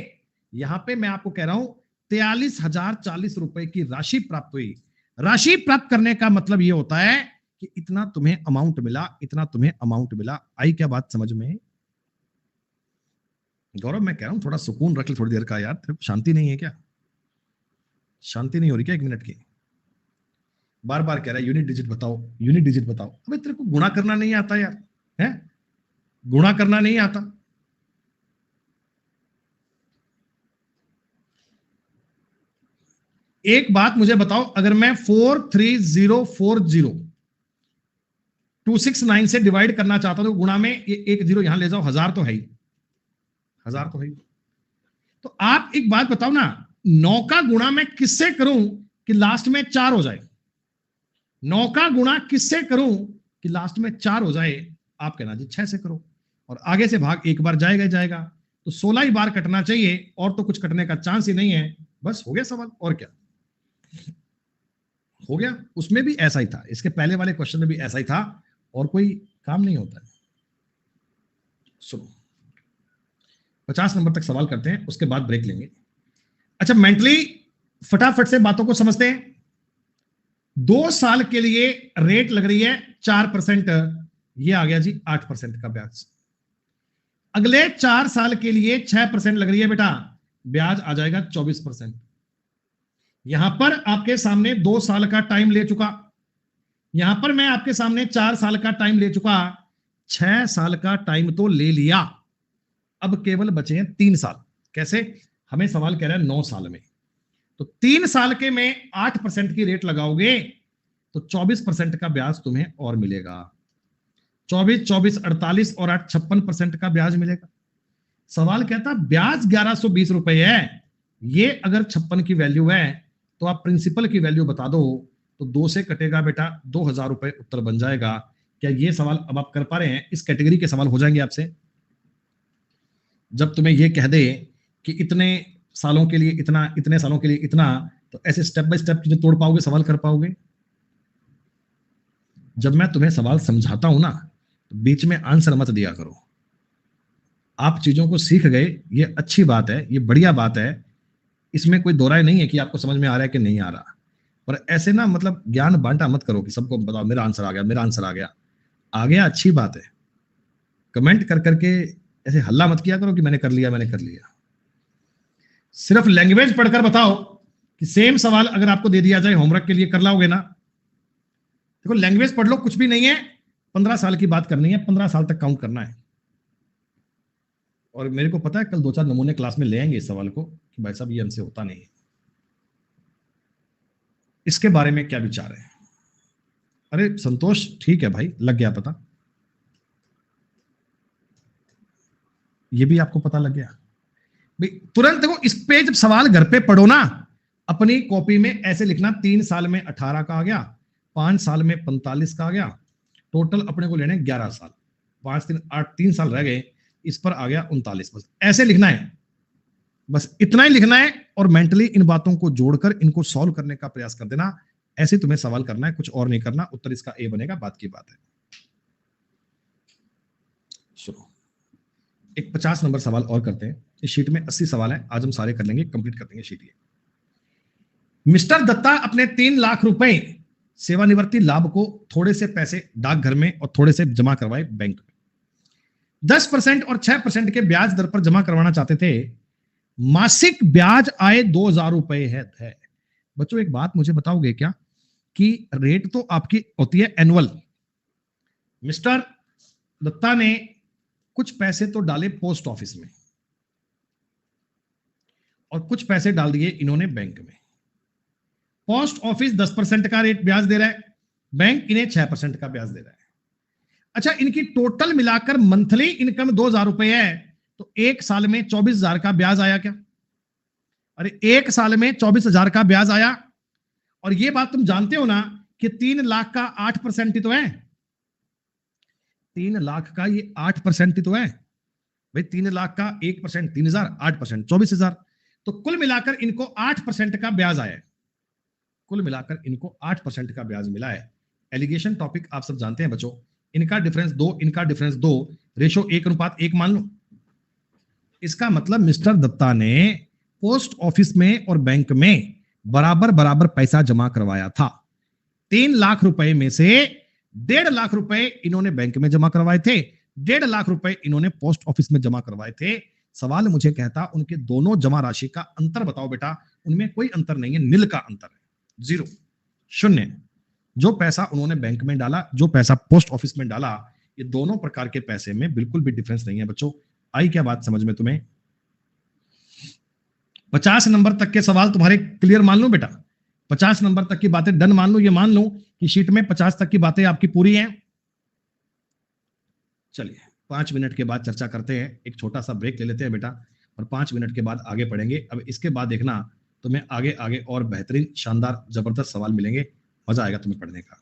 यहां पे मैं आपको कह रहा हूं 43,040 रुपए की राशि प्राप्त हुई। राशि प्राप्त करने का मतलब यह होता है कि इतना तुम्हें अमाउंट मिला, इतना तुम्हें अमाउंट मिला। आई क्या बात समझ में? गौरव मैं कह रहा हूं थोड़ा सुकून रख ले थोड़ी देर का यार, शांति नहीं है क्या? शांति नहीं हो रही क्या? 1 मिनट की बार बार कह रहा है यूनिट डिजिट बताओ, यूनिट डिजिट बताओ। अबे तेरे को गुणा करना नहीं आता यार, है? गुणा करना नहीं आता। एक बात मुझे बताओ, अगर मैं 43040 269 से डिवाइड करना चाहता हूं तो गुणा में ये एक जीरो यहां ले जाओ, 1000 तो है ही, 1000 तो है ही। तो आप एक बात बताओ ना, 9 का गुणा मैं किससे करूं कि लास्ट में 4 हो जाए? 9 का गुणा किससे करूं कि लास्ट में 4 हो जाए? आप कहना जी 6 से करो, और आगे से भाग एक बार जाएगा जाएगा, तो 16 ही बार कटना चाहिए, और तो कुछ कटने का चांस ही नहीं है। बस हो गया सवाल, और क्या हो गया। उसमें भी ऐसा ही था, इसके पहले वाले क्वेश्चन में भी ऐसा ही था, और कोई काम नहीं होता है। सुनो, 50 नंबर तक सवाल करते हैं, उसके बाद ब्रेक लेंगे। अच्छा, मेंटली फटाफट से बातों को समझते हैं। 2 साल के लिए रेट लग रही है 4%, ये आ गया जी 8% का ब्याज। अगले 4 साल के लिए 6% लग रही है बेटा, ब्याज आ जाएगा 24%। यहां पर आपके सामने 2 साल का टाइम ले चुका, यहां पर मैं आपके सामने 4 साल का टाइम ले चुका, 6 साल का टाइम तो ले लिया, अब केवल बचे हैं 3 साल। कैसे? हमें सवाल कह रहा है 9 साल में, तो 3 साल के में 8% की रेट लगाओगे तो 24% का ब्याज तुम्हें और मिलेगा। 24, 24, 48 और 8, 56% का ब्याज मिलेगा। सवाल कहता ब्याज 1120 रुपए है, ये अगर 56 की वैल्यू है तो आप प्रिंसिपल की वैल्यू बता दो, तो 2 से कटेगा बेटा 2000 रुपए, उत्तर बन जाएगा। क्या ये सवाल अब आप कर पा रहे हैं? इस कैटेगरी के सवाल हो जाएंगे आपसे जब तुम्हें ये कह दे कि इतने सालों के लिए इतना, इतने सालों के लिए इतना, तो ऐसे स्टेप बाय स्टेप चीजें तोड़ पाओगे, सवाल कर पाओगे। जब मैं तुम्हें सवाल समझाता हूं ना, तो बीच में आंसर मत दिया करो। आप चीजों को सीख गए, ये अच्छी बात है, ये बढ़िया बात है, इसमें कोई दो राय नहीं है कि आपको समझ में आ रहा है कि नहीं आ रहा। पर ऐसे ना मतलब ज्ञान बांटा मत करो कि सबको बताओ मेरा आंसर आ गया, मेरा आंसर आ गया। आ गया अच्छी बात है, कमेंट कर करके ऐसे हल्ला मत किया करो कि मैंने कर लिया, मैंने कर लिया। सिर्फ लैंग्वेज पढ़कर बताओ कि सेम सवाल अगर आपको दे दिया जाए होमवर्क के लिए, कर लाओगे ना? देखो लैंग्वेज पढ़ लो, कुछ भी नहीं है, 15 साल की बात करनी है, 15 साल तक काउंट करना है। और मेरे को पता है कल 2-4 नमूने क्लास में ले आएंगे इस सवाल को कि भाई साहब ये हमसे होता नहीं है। इसके बारे में क्या विचार है? अरे संतोष, ठीक है भाई, लग गया पता, ये भी आपको पता लग गया भाई। तुरंत देखो, इस पे जब सवाल घर पे पढ़ो ना, अपनी कॉपी में ऐसे लिखना, 3 साल में 18 का आ गया, 5 साल में 45 का आ गया, टोटल अपने को लेने 11 साल, 5 3 8, 3 साल रह गए, इस पर आ गया 39। बस ऐसे लिखना है, बस इतना ही लिखना है, और मेंटली इन बातों को जोड़कर इनको सॉल्व करने का प्रयास कर देना। ऐसे तुम्हें सवाल करना है, कुछ और नहीं करना। उत्तर इसका ए बनेगा, बात की बात है। सुनो, एक 50 नंबर सवाल और करते हैं। इस शीट में 80 सवाल है, आज हम सारे कर लेंगे, कंप्लीट कर देंगे शीट ये। मिस्टर दत्ता अपने 3 लाख रुपए सेवानिवृत्ति लाभ को थोड़े से पैसे डाकघर में और थोड़े से जमा करवाए बैंक में। 10% और 6% के ब्याज दर पर जमा करवाना चाहते थे। मासिक ब्याज आय 2000 रुपए है। बच्चों एक बात मुझे बताओगे क्या, कि रेट तो आपकी होती है एनुअल। मिस्टर दत्ता ने कुछ पैसे तो डाले पोस्ट ऑफिस में और कुछ पैसे डाल दिए इन्होंने बैंक में। पोस्ट ऑफिस 10% का रेट ब्याज दे रहा है, बैंक इन्हें 6% का ब्याज दे रहा है। अच्छा, इनकी टोटल मिलाकर मंथली इनकम 2000 रुपए है, तो एक साल में 24,000 का ब्याज आया क्या? अरे एक साल में 24,000 का ब्याज आया। और ये बात तुम जानते हो ना कि 3 लाख का 8% ही तो है। 3 लाख का ये 8% ही तो है भाई। 3 लाख का 1%, 3,000, 8%, 24,000, तो कुल मिलाकर इनको 8% का ब्याज आया है। कुल मिलाकर इनको 8% का ब्याज मिला है। एलिगेशन टॉपिक आप सब जानते हैं बच्चों, इनका डिफरेंस 2, इनका डिफरेंस 2, रेशो 1:1 मान लो। इसका मतलब मिस्टर दत्ता ने पोस्ट ऑफिस में और बैंक में बराबर बराबर पैसा जमा करवाया था। 3 लाख रुपए में से 1.5 लाख रुपए इन्होंने बैंक में जमा करवाए थे, 1.5 लाख रुपए इन्होंने पोस्ट ऑफिस में जमा करवाए थे। सवाल मुझे कहता उनके दोनों जमा राशि का अंतर बताओ बेटा। उनमें कोई अंतर नहीं है, नील का अंतर है, जीरो, शून्य। जो पैसा उन्होंने बैंक में डाला, जो पैसा पोस्ट ऑफिस में डाला, ये दोनों प्रकार के पैसे में बिल्कुल भी डिफरेंस नहीं है बच्चों। आई क्या बात समझ में तुम्हें? 50 नंबर तक के सवाल तुम्हारे क्लियर मान लो बेटा। 50 नंबर तक की बातें डन मान लो। ये मान लो कि शीट में 50 तक की बातें आपकी पूरी हैं। चलिए 5 मिनट के बाद चर्चा करते हैं, एक छोटा सा ब्रेक ले लेते हैं बेटा, और 5 मिनट के बाद आगे पढ़ेंगे। अब इसके बाद देखना तुम्हें आगे आगे और बेहतरीन, शानदार, जबरदस्त सवाल मिलेंगे, मजा आएगा तुम्हें पढ़ने का।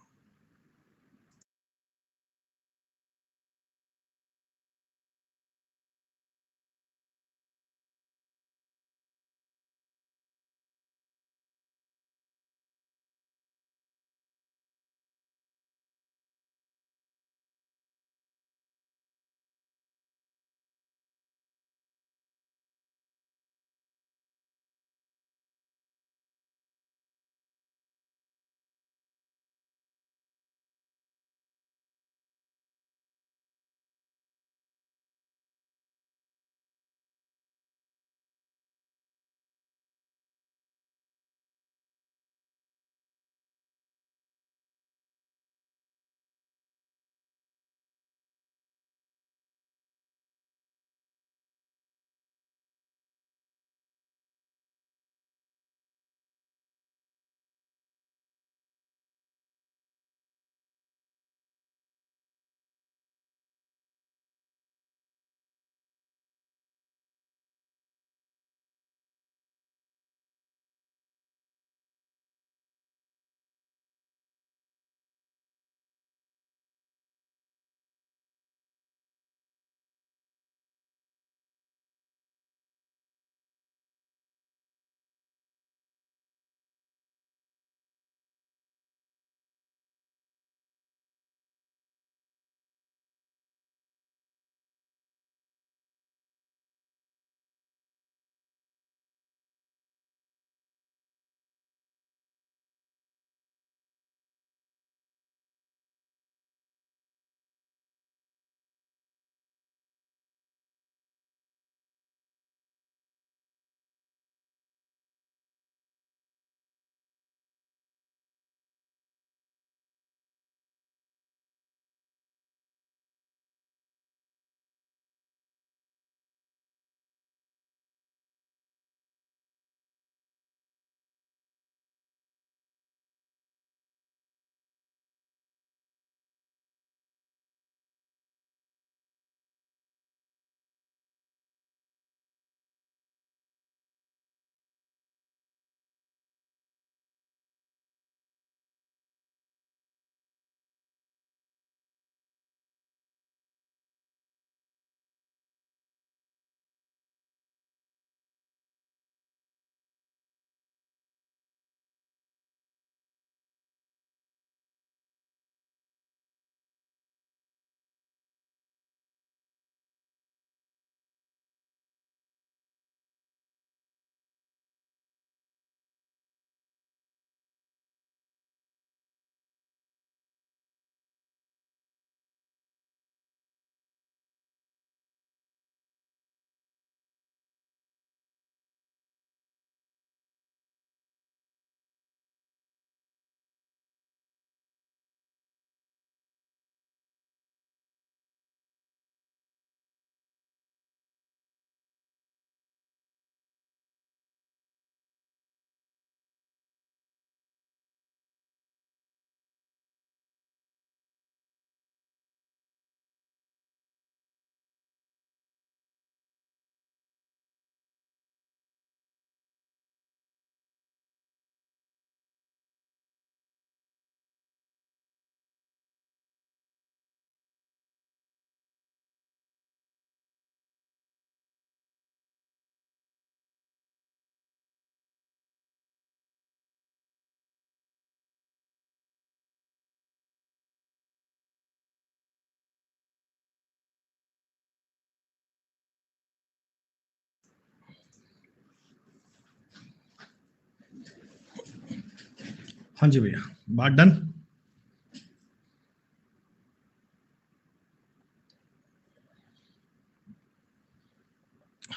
हाँ जी भैया, बात डन।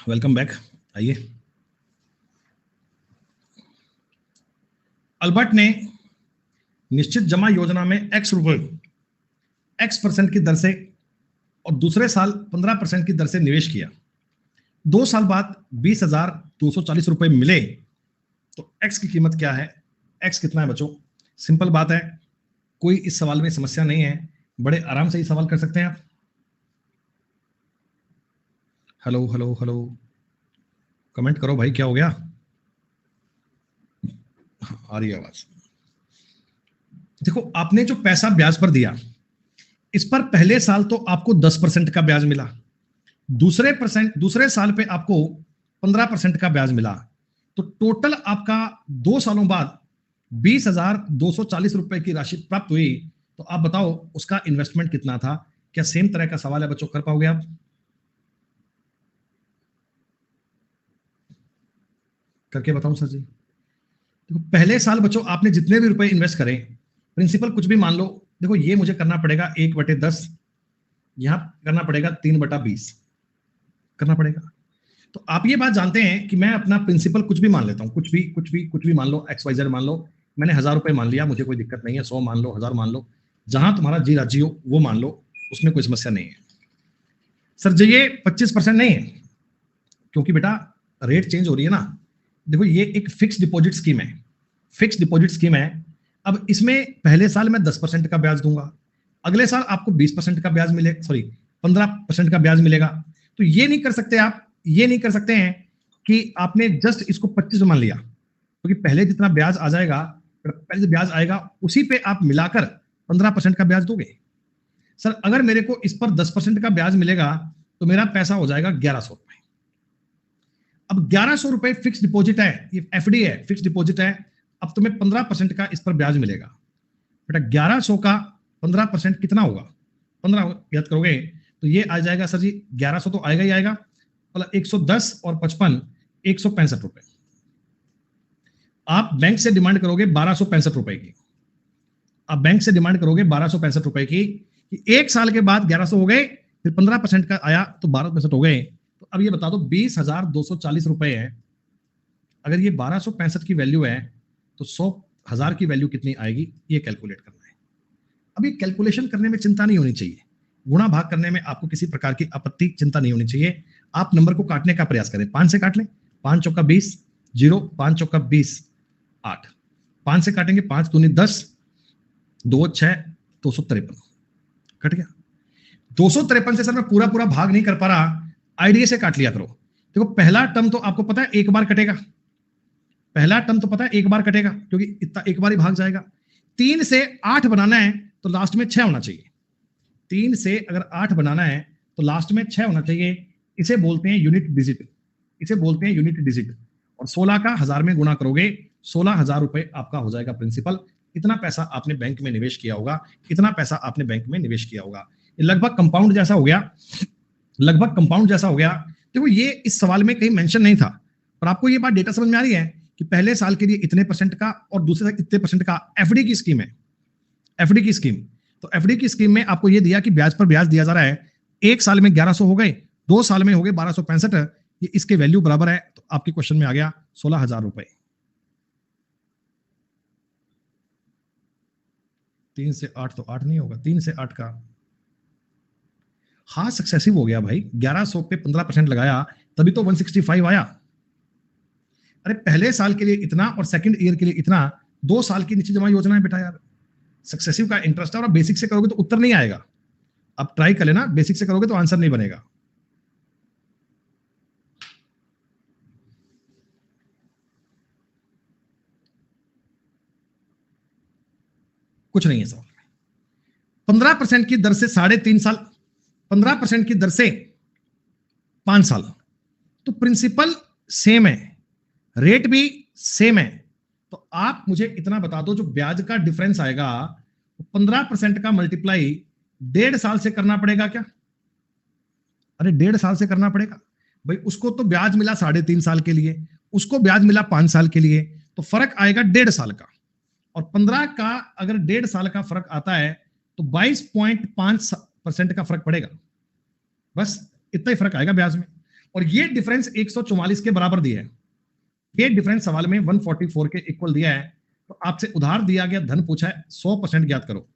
वेलकम बैक, आइए। अल्बर्ट ने निश्चित जमा योजना में एक्स रुपए x% की दर से और दूसरे साल 15% की दर से निवेश किया। 2 साल बाद 20,240 रुपए मिले तो x की कीमत क्या है? x कितना है बच्चों? सिंपल बात है, कोई इस सवाल में समस्या नहीं है, बड़े आराम से ये सवाल कर सकते हैं आप। हेलो हेलो हेलो, कमेंट करो भाई, क्या हो गया? आ रही है आवाज। देखो, आपने जो पैसा ब्याज पर दिया, इस पर पहले साल तो आपको 10% का ब्याज मिला, दूसरे साल पे आपको 15% का ब्याज मिला, तो टोटल आपका 2 सालों बाद 20,240 रुपए की राशि प्राप्त हुई। तो आप बताओ उसका इन्वेस्टमेंट कितना था? क्या सेम तरह का सवाल है बच्चों, कर पाओगे आप? करके बताऊं सर जी? देखो, पहले साल बच्चों आपने जितने भी रुपए इन्वेस्ट करें, प्रिंसिपल कुछ भी मान लो, देखो ये मुझे करना पड़ेगा 1/10, यहां करना पड़ेगा 3/20 करना पड़ेगा। तो आप ये बात जानते हैं कि मैं अपना प्रिंसिपल कुछ भी मान लेता हूं, कुछ भी मान लो, XYZ मान लो, मैंने 1,000 रुपए मान लिया, मुझे कोई दिक्कत नहीं है, 100 मान लो, 1,000 मान लो, जहां तुम्हारा जी राजी हो वो मान लो, उसमें कोई समस्या नहीं है। सर जी ये 25% नहीं है, क्योंकि बेटा रेट चेंज हो रही है ना। देखो ये एक फिक्स डिपॉजिट स्कीम है, फिक्स डिपॉजिट स्कीम है। अब इसमें पहले साल मैं 10% का ब्याज दूंगा, अगले साल आपको 20% का ब्याज मिले, सॉरी 15% का ब्याज मिलेगा। तो ये नहीं कर सकते आप, ये नहीं कर सकते हैं कि आपने जस्ट इसको 25 मान लिया, क्योंकि पहले जितना ब्याज आ जाएगा, पहले जो ब्याज आएगा उसी पे आप मिलाकर 15% का ब्याज दोगे। सर अगर मेरे को इस पर 10% का ब्याज मिलेगा तो मेरा पैसा हो जाएगा 1,100 रुपए। अब 1,100 रुपए फिक्स डिपॉजिट है, ये FD है, फिक्स डिपॉजिट है। अब तुम्हें 15% का इस पर ब्याज मिलेगा। बेटा 1,100 का 15% कितना होगा? 15 याद करोगे तो ये आ जाएगा सर जी, 1,100 तो आएगा ही आएगा, मतलब 110 और 55 165 रुपए। आप बैंक से डिमांड करोगे 1,265 रुपए की, आप बैंक से डिमांड करोगे 1,265 रुपए की, कि एक साल के बाद 1,100 हो गए, फिर 15% का आया तो 12% हो गए। तो अब ये बता दो 20,240 रुपए है, अगर ये 1,265 की वैल्यू है तो 100,000 की वैल्यू कितनी आएगी, ये कैलकुलेट करना है। अब ये कैलकुलेशन करने में चिंता नहीं होनी चाहिए, गुणा भाग करने में आपको किसी प्रकार की आपत्ति चिंता नहीं होनी चाहिए। आप नंबर को काटने का प्रयास करें, 5 से काट लें, 5 चौका 20, 0, 5 चौका 20, 8, 5 से काटेंगे, 5 दूनी 10, 2 6, 253 कट गया। 253 से सर मैं पूरा पूरा भाग नहीं कर पा रहा, आईडीए से काट लिया करो। देखो पहला टर्म तो आपको पता है एक बार कटेगा, पहला टर्म तो पता है एक बार कटेगा, क्योंकि इतना एक बार ही भाग जाएगा। 3 से 8 बनाना है तो लास्ट में 6 होना चाहिए, 3 से अगर 8 बनाना है तो लास्ट में 6 होना चाहिए। इसे बोलते हैं यूनिट डिजिट, इसे बोलते हैं यूनिट डिजिट। और 16 का 1000 में गुणा करोगे, 16,000 रुपए आपका हो जाएगा प्रिंसिपल। इतना पैसा आपने बैंक में निवेश किया होगा, इतना पैसा आपने बैंक में निवेश किया होगा। ये लगभग कंपाउंड जैसा हो गया, लगभग कंपाउंड जैसा हो गया। देखो ये इस सवाल में कहीं मेंशन नहीं था, पर आपको ये बात डेटा समझ में आ रही है कि पहले साल के लिए इतने % का और दूसरे साल इतने % का एफडी की स्कीम है, एफडी की स्कीम। तो एफडी की स्कीम में आपको ये दिया कि ब्याज पर ब्याज दिया जा रहा है, एक साल में 1,100 हो गए, 2 साल में हो गए 1,265, ये इसके वैल्यू बराबर है। तो आपके क्वेश्चन में आ गया 16,000 रुपए। 3 से 8 तो 8 नहीं होगा, 3 से 8 का हाँ सक्सेसिव हो गया भाई, 1,100 पे 15% लगाया तभी तो 165 आया। अरे पहले साल के लिए इतना और सेकंड ईयर के लिए इतना, 2 साल की नीचे जमा योजना है बेटा यार, सक्सेसिव का इंटरेस्ट है। और बेसिक से करोगे तो उत्तर नहीं आएगा, आप ट्राई कर लेना, बेसिक से करोगे तो आंसर नहीं बनेगा। कुछ नहीं है सवाल में। 15% की दर से 3.5 साल, 15% की दर से 5 साल, तो प्रिंसिपल सेम है, रेट भी सेम है। तो आप मुझे इतना बता दो, जो ब्याज का डिफरेंस आएगा 15% का मल्टीप्लाई 1.5 साल से करना पड़ेगा क्या? अरे 1.5 साल से करना पड़ेगा भाई, उसको तो ब्याज मिला 3.5 साल के लिए, उसको ब्याज मिला 5 साल के लिए, तो फर्क आएगा 1.5 साल का। और 15 का अगर 1.5 साल का फर्क आता है तो 22.5% का फर्क पड़ेगा, बस इतना ही फर्क आएगा ब्याज में। और ये डिफरेंस 144 के बराबर दिया है, ये डिफरेंस सवाल में 144 के इक्वल दिया है। तो आपसे उधार दिया गया धन पूछा है, 100% ज्ञात करो।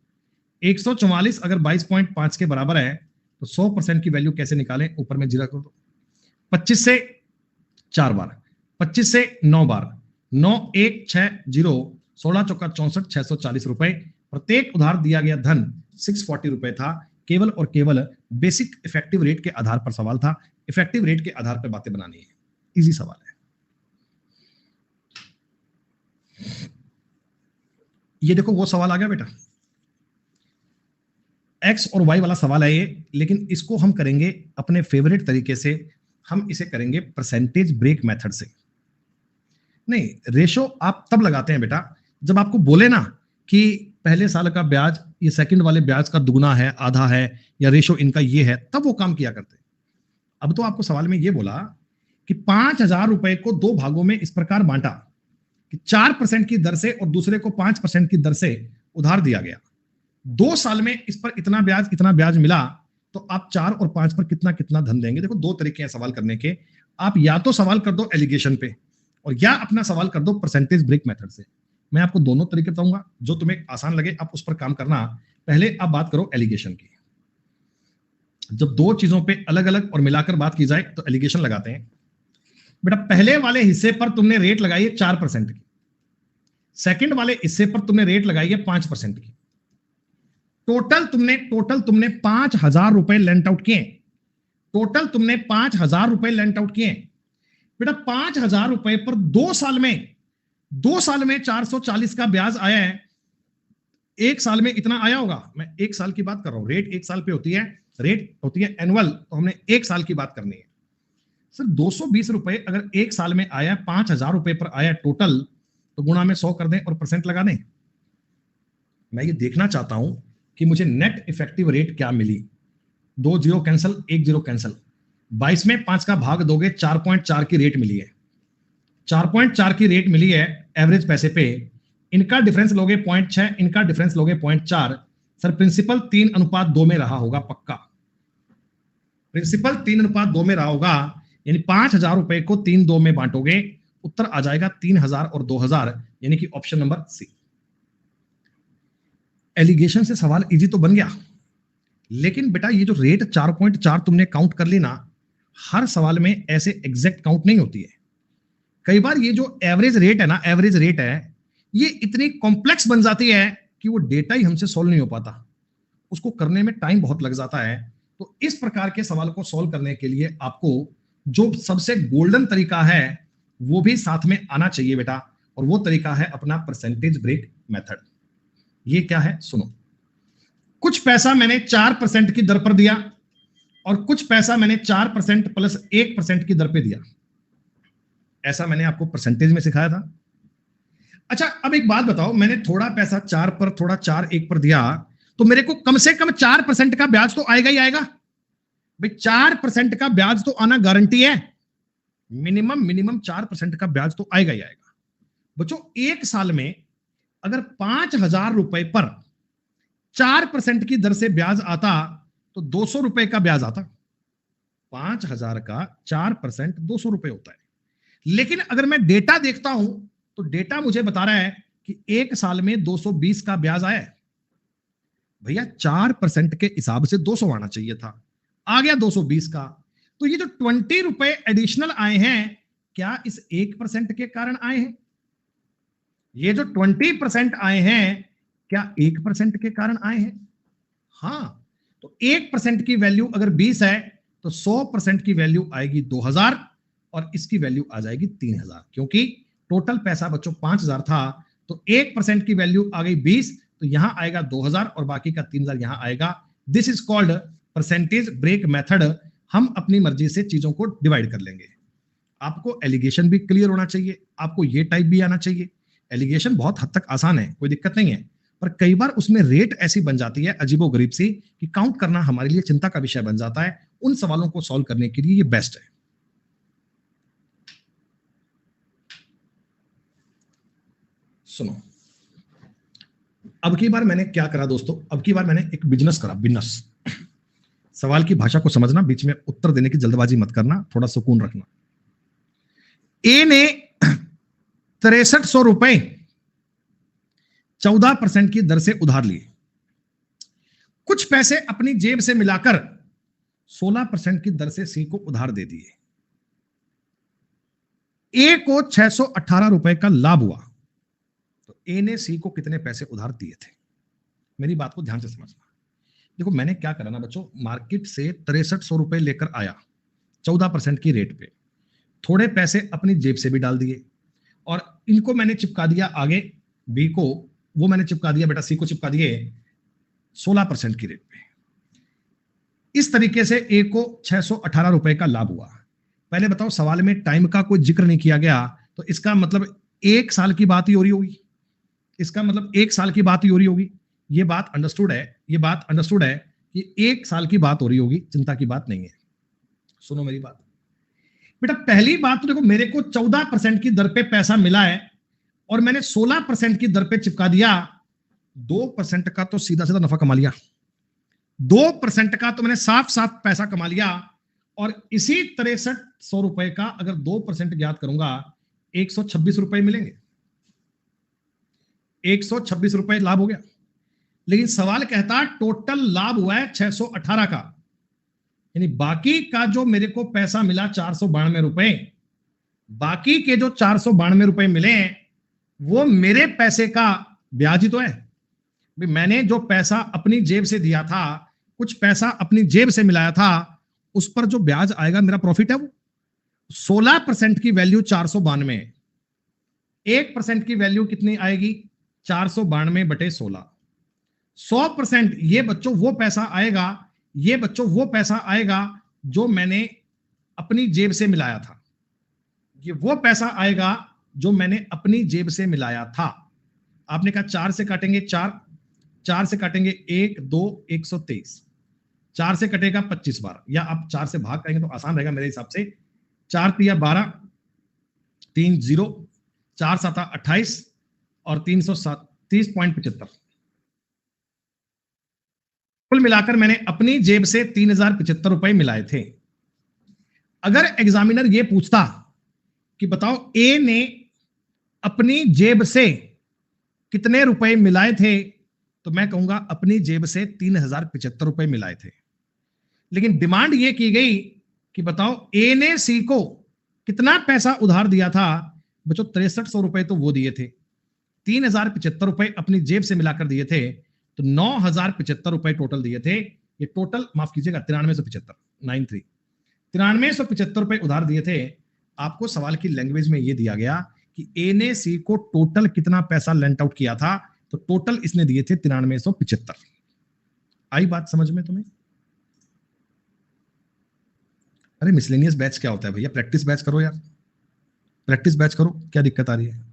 144 अगर 22.5 के बराबर है तो 100% की वैल्यू कैसे निकालें, ऊपर में जीरो कर दो। 25 से 4 बार, 25 से 9 बार, 9 1 6 0, 16 चौका 64, 640 रुपए। प्रत्येक उधार दिया गया धन 640 रुपए था। केवल और केवल बेसिक इफेक्टिव रेट के आधार पर सवाल था, इफेक्टिव रेट के आधार पर बातें बनानी है, इजी सवाल है। ये देखो वो सवाल आ गया बेटा, एक्स और वाई वाला सवाल है ये, लेकिन इसको हम करेंगे अपने फेवरेट तरीके से। हम इसे करेंगे परसेंटेज ब्रेक मेथड से। नहीं, रेशो आप तब लगाते हैं बेटा जब आपको बोले ना कि पहले साल का ब्याज ये सेकंड वाले ब्याज का दुगना है, आधा है, या रेशो इनका ये है, तब वो काम किया करते। अब तो आपको सवाल में ये बोला कि 5,000 रुपए को 2 भागों में इस प्रकार बांटा कि 4% की दर से और दूसरे को 5% की दर से उधार दिया गया। 2 साल में इस पर इतना ब्याज मिला, तो आप 4 और 5 पर कितना कितना धन देंगे। देखो 2 तरीके हैं सवाल करने के, आप या तो सवाल कर दो एलिगेशन पे और या अपना सवाल कर दो परसेंटेज ब्रेक मेथड से। मैं आपको दोनों तरीके बताऊंगा, जो तुम्हें आसान लगे आप उस पर काम करना। पहले आप बात करो एलिगेशन की। जब 2 चीजों पे अलग अलग और मिलाकर बात की जाए तो एलिगेशन लगाते हैं। बेटा पहले वाले हिस्से पर तुमने रेट लगाई है 4% की, सेकंड वाले हिस्से पर तुमने रेट लगाई है 5% की। टोटल तुमने 5,000 रुपए लेंट आउट किए। टोटल तुमने 5,000 रुपए लेंट आउट किए। बेटा 5,000 रुपए पर 2 साल में 440 का ब्याज आया है। 1 साल में इतना आया होगा, मैं 1 साल की बात कर रहा हूं। रेट 1 साल पे होती है, रेट होती है एनुअल, तो हमने 1 साल की बात करनी है। सर 220 रुपए अगर 1 साल में आया, 5,000 रुपए पर आया टोटल, तो गुणा में 100 कर दें और परसेंट लगा दें। मैं ये देखना चाहता हूं कि मुझे नेट इफेक्टिव रेट क्या मिली। 2 जीरो कैंसिल, 1 जीरो कैंसिल। 22 में 5 का भाग दोगे, 4.4 की रेट मिली है। 4.4 की रेट मिली है एवरेज पैसे पे। इनका डिफरेंस लोगे 0.6, इनका डिफरेंस लोगे 0.4। सर प्रिंसिपल 3:2 में रहा होगा पक्का। प्रिंसिपल 3:2 में रहा होगा, यानी 5,000 रुपए को 3-2 में बांटोगे, उत्तर आ जाएगा 3,000 और 2,000, यानी कि ऑप्शन नंबर सी। एलिगेशन से सवाल इजी तो बन गया, लेकिन बेटा ये जो रेट 4.4 तुमने काउंट कर ली ना, हर सवाल में ऐसे एग्जैक्ट काउंट नहीं होती है। कई बार ये जो एवरेज रेट है ना, एवरेज रेट है, ये इतनी कॉम्प्लेक्स बन जाती है कि वो डेटा ही हमसे सॉल्व नहीं हो पाता, उसको करने में टाइम बहुत लग जाता है। तो इस प्रकार के सवाल को सॉल्व करने के लिए आपको जो सबसे गोल्डन तरीका है वो भी साथ में आना चाहिए बेटा, और वो तरीका है अपना परसेंटेज ब्रेक मेथड। ये क्या है सुनो, कुछ पैसा मैंने 4% की दर पर दिया और कुछ पैसा मैंने 4% प्लस 1% की दर पे दिया। ऐसा मैंने आपको परसेंटेज में सिखाया था। अच्छा अब एक बात बताओ, मैंने थोड़ा पैसा 4 पर, थोड़ा 4 1 पर दिया, तो मेरे को कम से कम 4% का ब्याज तो आएगा ही आएगा भाई। 4% का ब्याज तो आना गारंटी है, मिनिमम 4% का ब्याज तो आएगा ही आएगा। बच्चों 1 साल में अगर 5,000 रुपए पर 4% की दर से ब्याज आता तो 200 रुपए का ब्याज आता। 5,000 का 4% 200 रुपए होता है। लेकिन अगर मैं डेटा देखता हूं तो डेटा मुझे बता रहा है कि 1 साल में 220 का ब्याज आया है। भैया 4% के हिसाब से 200 आना चाहिए था, आ गया 220 का। तो ये जो 20 रुपए एडिशनल आए हैं, क्या इस 1% के कारण आए हैं? ये जो 20% आए हैं, क्या 1% के कारण आए हैं? हां, तो 1% की वैल्यू अगर 20 है तो 100% की वैल्यू आएगी 2,000 और इसकी वैल्यू आ जाएगी 3,000, क्योंकि टोटल पैसा बच्चों 5,000 था, तो 1% की वैल्यू आ गई 20, तो यहां आएगा 2,000 और बाकी का 3,000 यहां आएगा। This is called percentage break method. हम अपनी मर्जी से चीजों को डिवाइड कर लेंगे। आपको एलिगेशन भी क्लियर होना चाहिए, आपको ये टाइप भी आना चाहिए। एलिगेशन बहुत हद तक आसान है, कोई दिक्कत नहीं है, पर कई बार उसमें रेट ऐसी बन जाती है अजीबोगरीब सी कि काउंट करना हमारे लिए चिंता का विषय बन जाता है। उन सवालों को सॉल्व करने के लिए ये बेस्ट है। सुनो, अब की बार मैंने क्या करा दोस्तों, अब की बार मैंने एक बिजनेस करा, बिजनेस। सवाल की भाषा को समझना, बीच में उत्तर देने की जल्दबाजी मत करना, थोड़ा सुकून रखना। ए ने 6300 रुपए 14% की दर से उधार लिए, कुछ पैसे अपनी जेब से मिलाकर 16% की दर से सी को उधार दे दिए। ए को 618 रुपए का लाभ हुआ, तो ए ने सी को कितने पैसे उधार दिए थे? मेरी बात को ध्यान से समझना। देखो मैंने क्या करा ना बच्चों, मार्केट से 6300 रुपए लेकर आया 14% की रेट पे, थोड़े पैसे अपनी जेब से भी डाल दिए और इनको मैंने चिपका दिया आगे, बी को वो मैंने चिपका दिया बेटा, सी को चिपका दिए 16% की रेट पे। इस तरीके से ए को 618 रुपए का लाभ हुआ। पहले बताओ, सवाल में टाइम का कोई जिक्र नहीं किया गया, तो इसका मतलब 1 साल की बात ही हो रही होगी, इसका मतलब 1 साल की बात ही हो रही होगी। ये बात अंडरस्टूड है, ये बात अंडरस्टूड है कि 1 साल की बात हो रही होगी, चिंता की बात नहीं है। सुनो मेरी बात बेटा, पहली बात तो देखो, मेरे को 14% की दर पे पैसा मिला है और मैंने 16% की दर पे चिपका दिया। 2% का तो सीधा सीधा नफा कमा लिया, 2% का तो मैंने साफ साफ पैसा कमा लिया। और इसी 6300 रुपए का अगर 2% ज्ञात करूंगा, 126 रुपए मिलेंगे, 126 रुपए लाभ हो गया। लेकिन सवाल कहता टोटल लाभ हुआ है 618 का, यानी बाकी का जो मेरे को पैसा मिला 492 रुपए, बाकी के जो 492 रुपए मिले वो मेरे पैसे का ब्याज ही तो है। मैंने जो पैसा अपनी जेब से दिया था, कुछ पैसा अपनी जेब से मिलाया था, उस पर जो ब्याज आएगा मेरा प्रॉफिट है वो 16% की वैल्यू 492, 1% की वैल्यू कितनी आएगी 492 बटे 16, 100% ये बच्चों वो पैसा आएगा, ये बच्चों वो पैसा आएगा जो मैंने अपनी जेब से मिलाया था, ये वो पैसा आएगा जो मैंने अपनी जेब से मिलाया था। आपने कहा 4 से काटेंगे 4, 4 से काटेंगे 1 2 123, 4 से कटेगा 25 बार, या आप 4 से भाग करेंगे तो आसान रहेगा मेरे हिसाब से। 4 तिया 12, 3 0, 4 7 28 और 330.75, कुल मिलाकर मैंने अपनी जेब से 3075 रुपए मिलाए थे। अगर एग्जामिनर ये पूछता कि बताओ ए ने अपनी जेब से कितने रुपए मिलाए थे, तो मैं कहूंगा अपनी जेब से 3075 रुपए मिलाए थे। लेकिन डिमांड ये की गई कि बताओ ए ने सी को कितना पैसा उधार दिया था। बच्चों 6300 रुपए तो वो दिए थे, 3075 रुपए अपनी जेब से मिलाकर दिए थे, तो 9075 रुपए टोटल दिए थे। ये टोटल माफ कीजिएगा 9375, 93 9375 रुपए उधार दिए थे। आपको सवाल की लैंग्वेज में ये दिया गया कि ए ने सी को टोटल कितना पैसा लेंट आउट किया था, तो टोटल इसने दिए थे 9375। आई बात समझ में तुम्हें? अरे मिसलेनियस बैच क्या होता है भैया, प्रैक्टिस बैच करो यार, प्रैक्टिस बैच करो, क्या दिक्कत आ रही है?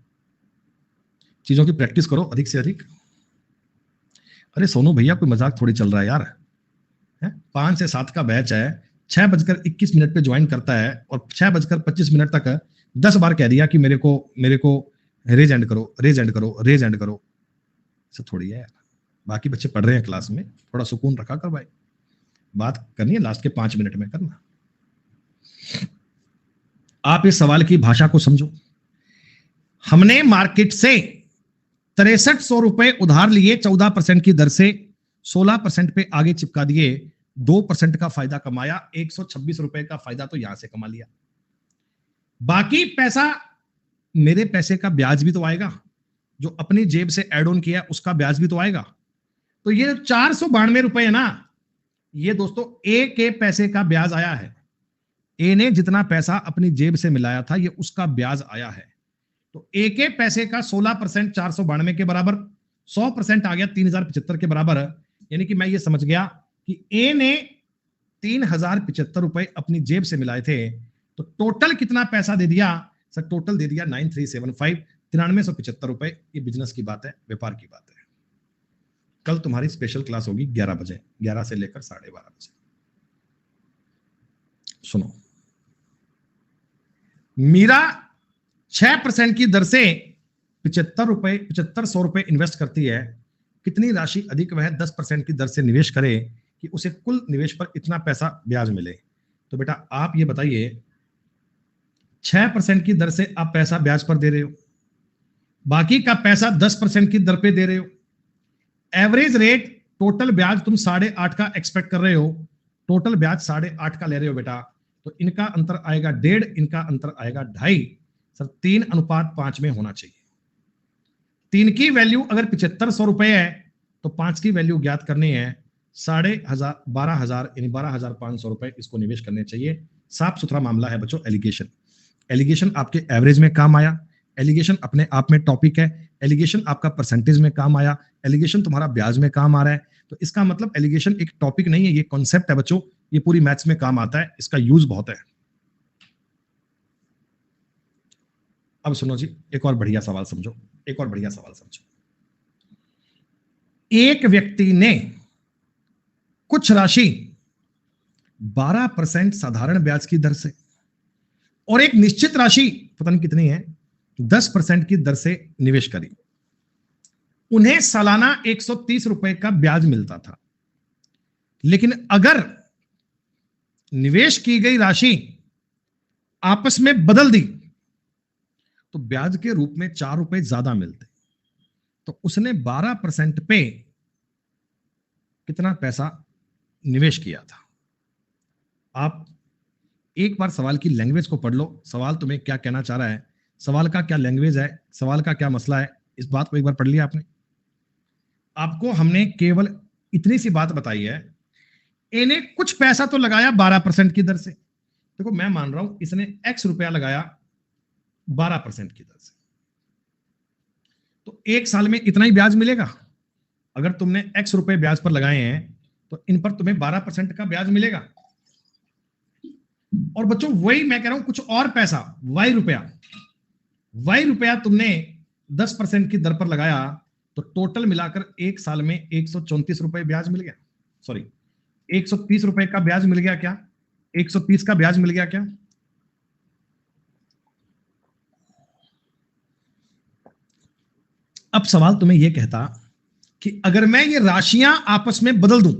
चीजों की प्रैक्टिस करो अधिक से अधिक। अरे सोनू भैया कोई मजाक थोड़ी चल रहा है यार, 5 से 7 का बैच है, 6:21 पे ज्वाइन करता है और 6:25 तक 10 बार कह दिया कि मेरे को रेज एंड करो, रेज एंड करो, रेज एंड करो। सब थोड़ी है यार, बाकी बच्चे पढ़ रहे हैं क्लास में, थोड़ा सुकून रखा कर भाई, बात करनी है लास्ट के 5 मिनट में करना। आप इस सवाल की भाषा को समझो। हमने मार्केट से 6300 रुपए उधार लिए 14% की दर से, 16% पे आगे चिपका दिए, 2% का फायदा कमाया, 126 रुपए का फायदा तो यहां से कमा लिया। बाकी पैसा मेरे पैसे का ब्याज भी तो आएगा, जो अपनी जेब से एड ऑन किया उसका ब्याज भी तो आएगा। तो ये 492 रुपए है ना, ये दोस्तों ए के पैसे का ब्याज आया है। ए ने जितना पैसा अपनी जेब से मिलाया था ये उसका ब्याज आया है। तो ए के पैसे का 16% 492 के बराबर, 100% आ गया 3075 के बराबर। यानी कि मैं ये समझ गया कि ए ने 3075 रुपए अपनी जेब से मिलाए थे, तो टोटल कितना पैसा दे दिया सर? टोटल दे दिया 9375, 9375 रुपए। ये बिजनेस की बात है, व्यापार की बात है। कल तुम्हारी स्पेशल क्लास होगी 11 बजे, 11 से लेकर 12:30 बजे। सुनो, मीरा 6% की दर से 75 रुपए 7500 रुपए इन्वेस्ट करती है, कितनी राशि अधिक वह 10% की दर से निवेश करे कि उसे कुल निवेश पर इतना पैसा ब्याज मिले। तो बेटा आप ये बताइए, 6% की दर से आप पैसा ब्याज पर दे रहे हो, बाकी का पैसा 10% की दर पे दे रहे हो। एवरेज रेट टोटल ब्याज तुम 8.5 का एक्सपेक्ट कर रहे हो, टोटल ब्याज 8.5 का ले रहे हो बेटा, तो इनका अंतर आएगा 1.5, इनका अंतर आएगा 2.5। सर 3:5 में होना चाहिए। 3 की वैल्यू अगर 7500 रुपए है तो 5 की वैल्यू ज्ञात करनी है, 12,500 यानी 12,500 रुपए इसको निवेश करने चाहिए। साफ सुथरा मामला है बच्चों। एलिगेशन, एलिगेशन आपके एवरेज में काम आया, एलिगेशन अपने आप में टॉपिक है, एलिगेशन आपका परसेंटेज में काम आया, एलिगेशन तुम्हारा ब्याज में काम आ रहा है। तो इसका मतलब एलिगेशन एक टॉपिक नहीं है, ये कॉन्सेप्ट है बच्चों, ये पूरी मैथ्स में काम आता है, इसका यूज बहुत है। अब सुनो जी, एक और बढ़िया सवाल समझो, एक और बढ़िया सवाल समझो। एक व्यक्ति ने कुछ राशि 12% साधारण ब्याज की दर से और एक निश्चित राशि पता नहीं कितनी है 10% की दर से निवेश करी। उन्हें सालाना 130 रुपए का ब्याज मिलता था, लेकिन अगर निवेश की गई राशि आपस में बदल दी तो ब्याज के रूप में 4 रुपए ज्यादा मिलते। तो उसने 12% पे कितना पैसा निवेश किया था। आप एक बार सवाल की लैंग्वेज को पढ़ लो, सवाल तुम्हें क्या कहना चाह रहा है, सवाल का क्या लैंग्वेज है, सवाल का क्या मसला है, इस बात को एक बार पढ़ लिया आपने। आपको हमने केवल इतनी सी बात बताई है, इन्हें कुछ पैसा तो लगाया 12% की दर से। देखो मैं मान रहा हूं इसने x रुपया लगाया 12% की दर से, तो एक साल में इतना ही ब्याज मिलेगा। अगर तुमने x रुपए ब्याज पर लगाए हैं तो इन पर तुम्हें 12% का ब्याज मिलेगा। और बच्चों वही मैं कह रहा हूं, कुछ और पैसा y रुपया तुमने 10% की दर पर लगाया तो टोटल मिलाकर एक साल में 134 रुपए ब्याज मिल गया। सॉरी 130 रुपए का ब्याज मिल गया क्या? 130 का ब्याज मिल गया क्या? अब सवाल तुम्हें यह कहता कि अगर मैं ये राशियां आपस में बदल दूं,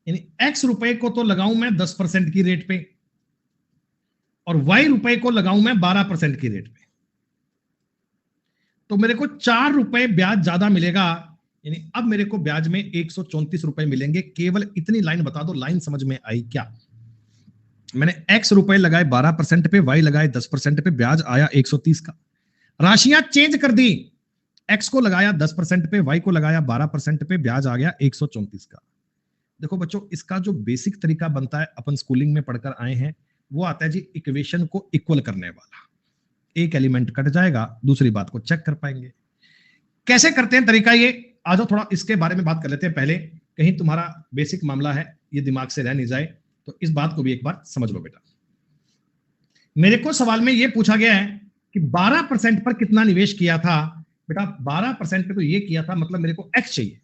यानी x रुपए को तो लगाऊं मैं 10% की रेट पे और y रुपए को लगाऊं मैं 12% की रेट पे, तो मेरे को 4 रुपए ब्याज ज्यादा मिलेगा। यानी अब मेरे को ब्याज में 134 रुपए मिलेंगे। केवल इतनी लाइन बता दो, लाइन समझ में आई क्या? मैंने x रुपए लगाए 12% पे, y लगाए 10% पे, ब्याज आया 130 का। राशियां चेंज कर दी, x को लगाया 10% पे, y को लगाया 12% पे, ब्याज आ गया 134 का। देखो बच्चों, इसका जो बेसिक तरीका बनता है, अपन स्कूलिंग में पढ़कर आए हैं, वो आता है जी इक्वेशन को इक्वल करने वाला। एक एलिमेंट कट जाएगा, दूसरी बात को चेक कर पाएंगे। कैसे करते हैं तरीका ये, आ जाओ थोड़ा इसके बारे में बात कर लेते हैं पहले, कहीं तुम्हारा बेसिक मामला है ये दिमाग से रह नहीं जाए। तो इस बात को भी एक बार समझ लो बेटा। मेरे को सवाल में ये पूछा गया है कि 12% पर कितना निवेश किया था। बेटा 12% पे तो ये किया था, मतलब मेरे को x चाहिए,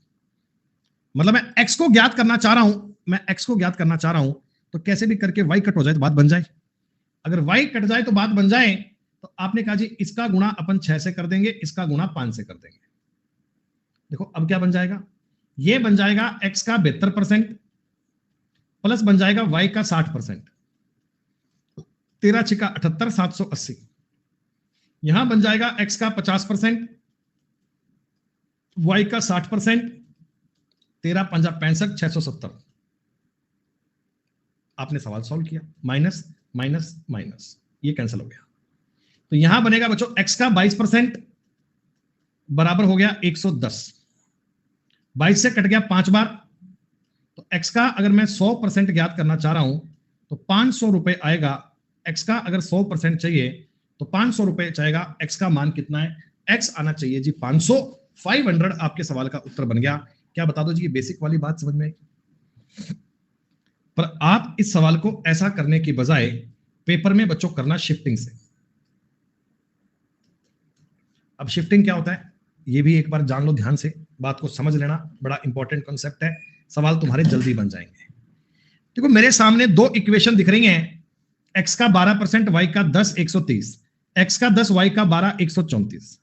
मतलब मैं x को ज्ञात करना चाह रहा हूं, मैं x को ज्ञात करना चाह रहा हूं, तो कैसे भी करके y कट हो जाए तो बात बन जाए। अगर y कट जाए तो बात बन जाए, तो आपने कहा जी इसका गुणा अपन 6 से कर देंगे, इसका गुणा 5 से कर देंगे। देखो अब क्या बन जाएगा, ये बन जाएगा x का 72% प्लस बन जाएगा y का 60%, 13 छिका 78, 780। यहां बन जाएगा x का 50%, y का 60%, 13 पंजा 65, 670। आपने सवाल सॉल्व किया, माइनस माइनस माइनस, ये कैंसिल हो गया। तो यहां बनेगा बच्चों x का 22% बराबर हो गया 110, 22 से कट गया 5 बार, तो x का अगर मैं 100% ज्ञात करना चाह रहा हूं तो 500 रुपए आएगा। x का अगर 100% चाहिए तो 500 रुपए चाहेगा। x का मान कितना है? x आना चाहिए जी 500, 500 आपके सवाल का उत्तर बन गया। क्या बता दो जी, ये बेसिक वाली बात समझ में आई? पर आप इस सवाल को ऐसा करने की बजाय पेपर में बच्चों करना शिफ्टिंग से। अब शिफ्टिंग क्या होता है ये भी एक बार जान लो, ध्यान से बात को समझ लेना, बड़ा इंपॉर्टेंट कॉन्सेप्ट है, सवाल तुम्हारे जल्दी बन जाएंगे। देखो मेरे सामने दो इक्वेशन दिख रही हैं, x का 12%, y का 10, 130, x का 10, y का 12, 134।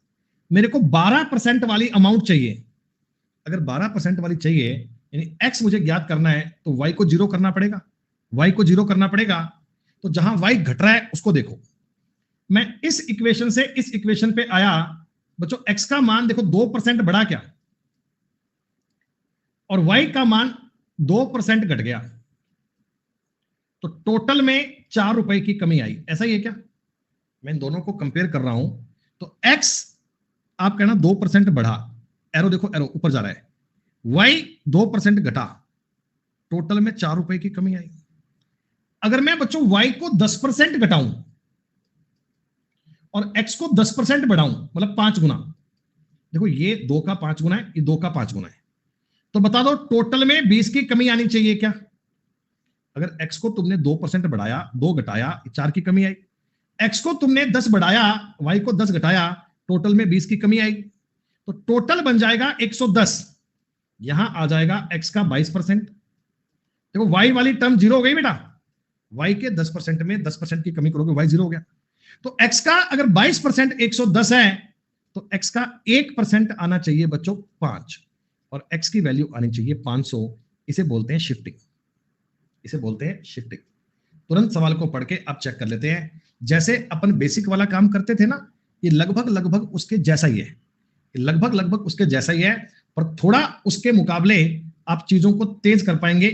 मेरे को 12% वाली अमाउंट चाहिए, अगर 12% वाली चाहिए, यानी x मुझे ज्ञात करना है, तो y को 0 करना पड़ेगा, y को 0 करना पड़ेगा। तो जहां y घट रहा है उसको देखो, मैं इस इक्वेशन से इस इक्वेशन पे आया बच्चों, x का मान देखो 2% बढ़ा क्या, और y का मान 2% घट गया, तो टोटल में 4 रुपए की कमी आई। ऐसा ही है क्या? मैं इन दोनों को कंपेयर कर रहा हूं, तो x आप कहना 2% बढ़ा, एरो देखो, एरो ऊपर जा रहा है, y 2% घटा, टोटल में 4 रुपए की कमी आई। अगर मैं बच्चों y को 10% घटाऊं और x को 10% बढ़ाऊं, मतलब 5 गुना, देखो ये 2 का 5 गुना है, ये 2 का 5 गुना है, तो बता दो टोटल में 20 की कमी आनी चाहिए क्या? अगर x को तुमने 2% बढ़ाया, 2 घटाया, 4 की कमी आई। x को तुमने 10 बढ़ाया, y को 10 घटाया, टोटल में 20 की कमी आई, तो टोटल बन जाएगा 110। यहां आ जाएगा x का 22%। देखो y वाली टर्म 0 हो गई बेटा, y के 10% में 10% की कमी करोगे, y 0 हो गया। तो x का अगर 22% 110 है, तो x का 1% आना चाहिए बच्चों 5, और x की वैल्यू आनी चाहिए 500। इसे बोलते हैं शिफ्टिंग, इसे बोलते हैं शिफ्टिंग। तुरंत सवाल को पढ़ के आप चेक कर लेते हैं, जैसे अपन बेसिक वाला काम करते थे ना, ये लगभग लगभग उसके जैसा ही है, लगभग लगभग उसके जैसा ही है, पर थोड़ा उसके मुकाबले आप चीजों को तेज कर पाएंगे,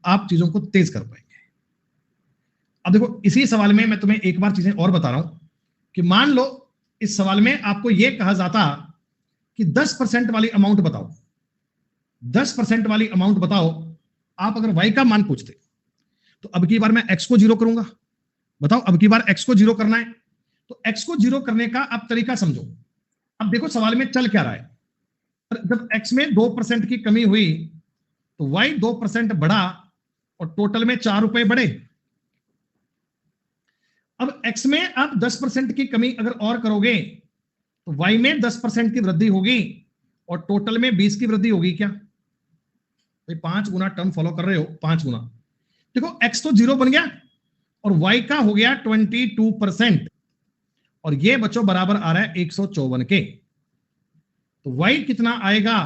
आप चीजों को तेज कर पाएंगे। अब देखो इसी सवाल में मैं तुम्हें एक बार चीजें और बता रहा हूं कि मान लो इस सवाल में आपको यह कहा जाता कि 10% वाली अमाउंट बताओ, 10% वाली अमाउंट बताओ, आप अगर y का मान पूछते, तो अब की बार मैं x को 0 करूंगा। बताओ अब की बार x को 0 करना है, तो x को 0 करने का आप तरीका समझो। अब देखो सवाल में चल क्या रहा है, जब x में 2% की कमी हुई, तो y 2% बढ़ा और टोटल में 4 रुपए बढ़े। अब x में आप 10% की कमी अगर और करोगे, तो y में 10% की वृद्धि होगी और टोटल में 20 की वृद्धि होगी क्या? भाई 5 गुना टर्म फॉलो कर रहे हो, 5 गुना। देखो x तो 0 बन गया और y का हो गया 22%, और ये बच्चों बराबर आ रहा है 154 के। तो y कितना आएगा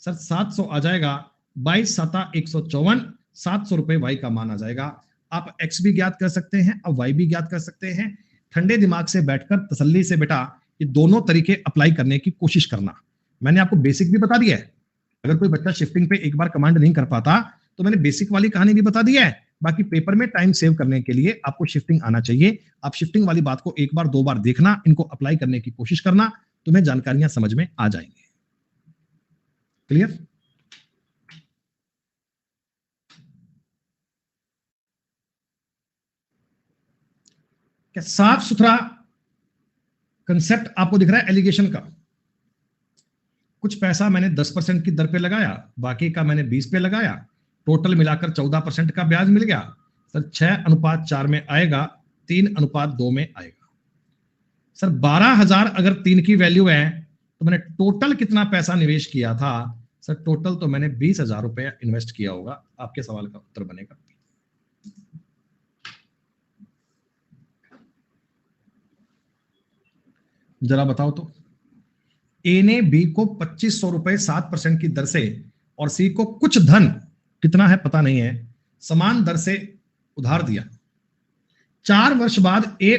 सर? 700 आ जाएगा, 22 7 154, 700 रुपए y का मान आ जाएगा। आप x भी ज्ञात कर सकते हैं, अब y भी ज्ञात कर सकते हैं। ठंडे दिमाग से बैठकर तसल्ली से बेटा ये दोनों तरीके अप्लाई करने की कोशिश करना। मैंने आपको बेसिक भी बता दिया है, अगर कोई बच्चा शिफ्टिंग पे एक बार कमांड नहीं कर पाता, तो मैंने बेसिक वाली कहानी भी बता दी है। बाकी पेपर में टाइम सेव करने के लिए आपको शिफ्टिंग आना चाहिए। आप शिफ्टिंग वाली बात को एक बार 2 बार देखना, इनको अप्लाई करने की कोशिश करना, तुम्हें जानकारियां समझ में आ जाएंगी। क्लियर? क्या साफ सुथरा कंसेप्ट आपको दिख रहा है? एलिगेशन का कुछ पैसा मैंने 10% की दर पे लगाया, बाकी का मैंने 20 पे लगाया, टोटल मिलाकर 14% का ब्याज मिल गया। सर 6:4 में आएगा, 3:2 में आएगा। सर 12,000 अगर 3 की वैल्यू है, तो मैंने टोटल कितना पैसा निवेश किया था? सर टोटल तो मैंने 20,000 रुपया इन्वेस्ट किया होगा। आपके सवाल का उत्तर बनेगा जरा बताओ तो। ए ने बी को 2500 रुपए 7% की दर से और सी को कुछ धन, कितना है पता नहीं है, समान दर से उधार दिया। 4 वर्ष बाद ए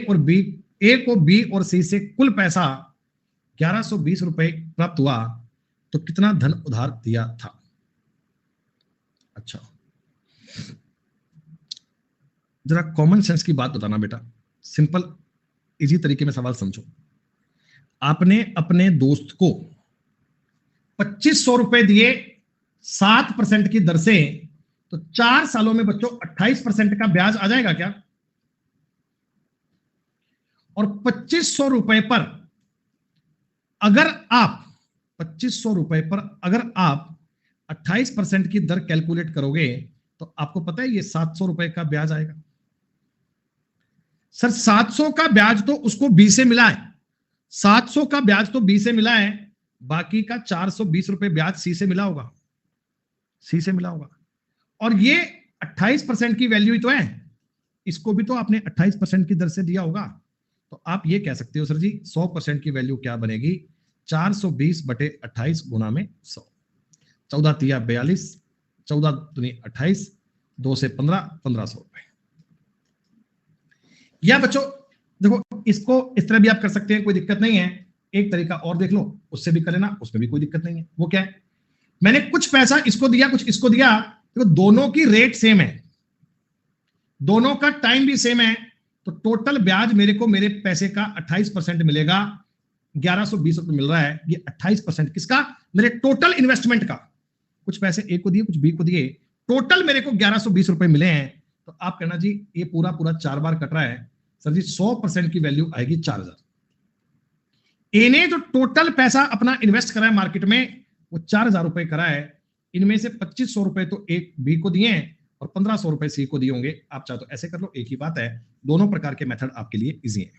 को बी और सी से कुल पैसा 1120 रुपए प्राप्त हुआ, तो कितना धन उधार दिया था? अच्छा जरा कॉमन सेंस की बात बताना बेटा, सिंपल इजी तरीके में सवाल समझो। आपने अपने दोस्त को 2500 रुपए दिए 7% की दर से, तो 4 सालों में बच्चों 28% का ब्याज आ जाएगा क्या? और 2500 रुपए पर अगर आप 2500 रुपए पर अगर आप 28% की दर कैलकुलेट करोगे, तो आपको पता है ये 700 रुपए का ब्याज आएगा। सर 700 का ब्याज तो उसको बी से मिला है, 700 का ब्याज तो बी से मिला है, बाकी का 420 रुपए ब्याज सी से मिला होगा, सी से मिला होगा। और ये 28% की वैल्यू ही तो है, इसको भी तो आपने 28% की दर से दिया होगा। तो आप ये कह सकते हो सर जी 100% की वैल्यू क्या बनेगी? 420 बटे 28 गुना में 100। 14 तिया 42, 14 दूनी 28, 2 से 15, 1500 रुपए। या बच्चों देखो इसको इस तरह भी आप कर सकते हैं, कोई दिक्कत नहीं है। एक तरीका और देख लो, उससे भी कर लेना, उसमें भी कोई दिक्कत नहीं है। वो क्या है, मैंने कुछ पैसा इसको दिया, कुछ इसको दिया, देखो दोनों की रेट सेम है, दोनों का टाइम भी सेम है, तो टोटल ब्याज मेरे को मेरे पैसे का 28% मिलेगा। 1120 रुपए मिल रहा है। ये 28% किसका, मेरे टोटल इन्वेस्टमेंट का। कुछ पैसे ए को दिए, कुछ बी को दिए, टोटल मेरे को 1120 रुपए मिले हैं। तो आप कहना जी ये पूरा पूरा 4 बार कट रहा है सर जी, 100% की वैल्यू आएगी 4000। ए ने जो टोटल पैसा अपना इन्वेस्ट करा है मार्केट में वो 4000 रुपए करा है। इनमें से 2500 रुपए तो एक बी को दिए हैं और 1500 रुपए सी को दिए होंगे। आप चाहे तो ऐसे कर लो, एक ही बात है। दोनों प्रकार के मेथड आपके लिए इजी है।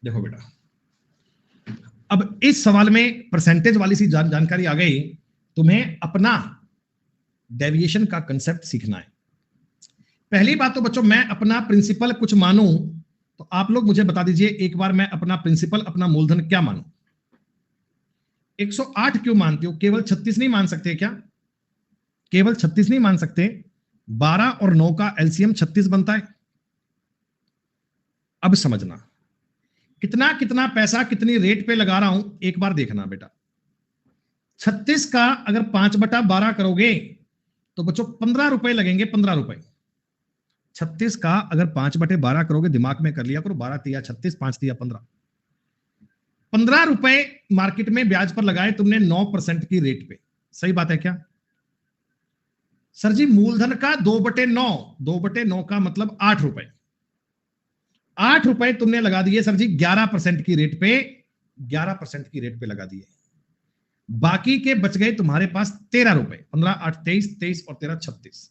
देखो बेटा, अब इस सवाल में परसेंटेज वाली सी जानकारी आ गई, तुम्हें अपना डेविएशन का कंसेप्ट सीखना है। पहली बात तो बच्चों, मैं अपना प्रिंसिपल कुछ मानूं तो आप लोग मुझे बता दीजिए एक बार, मैं अपना प्रिंसिपल, अपना मूलधन क्या मानूं? 108 क्यों मानते हो? केवल 36 नहीं मान सकते क्या? केवल 36 नहीं मान सकते? 12 और 9 का एलसीएम 36 बनता है। अब समझना, कितना कितना पैसा कितनी रेट पे लगा रहा हूं, एक बार देखना बेटा। 36 का अगर 5/12 करोगे तो बच्चों 15 रुपए लगेंगे, 15 रुपए। 36 का अगर 5/12 करोगे, दिमाग में कर लिया करो, 12 तिया 36, 5 तिया 15, 15 रुपए मार्केट में ब्याज पर लगाए तुमने 9% की रेट पे। सही बात है क्या सर जी? मूलधन का 2/9, 2/9 का मतलब 8 रुपए, 8 रुपए तुमने लगा दिए सर जी 11% की रेट पे, 11% की रेट पे लगा दिए। बाकी के बच गए तुम्हारे पास 13 रुपए, 15 8 23, 23 और 13 36।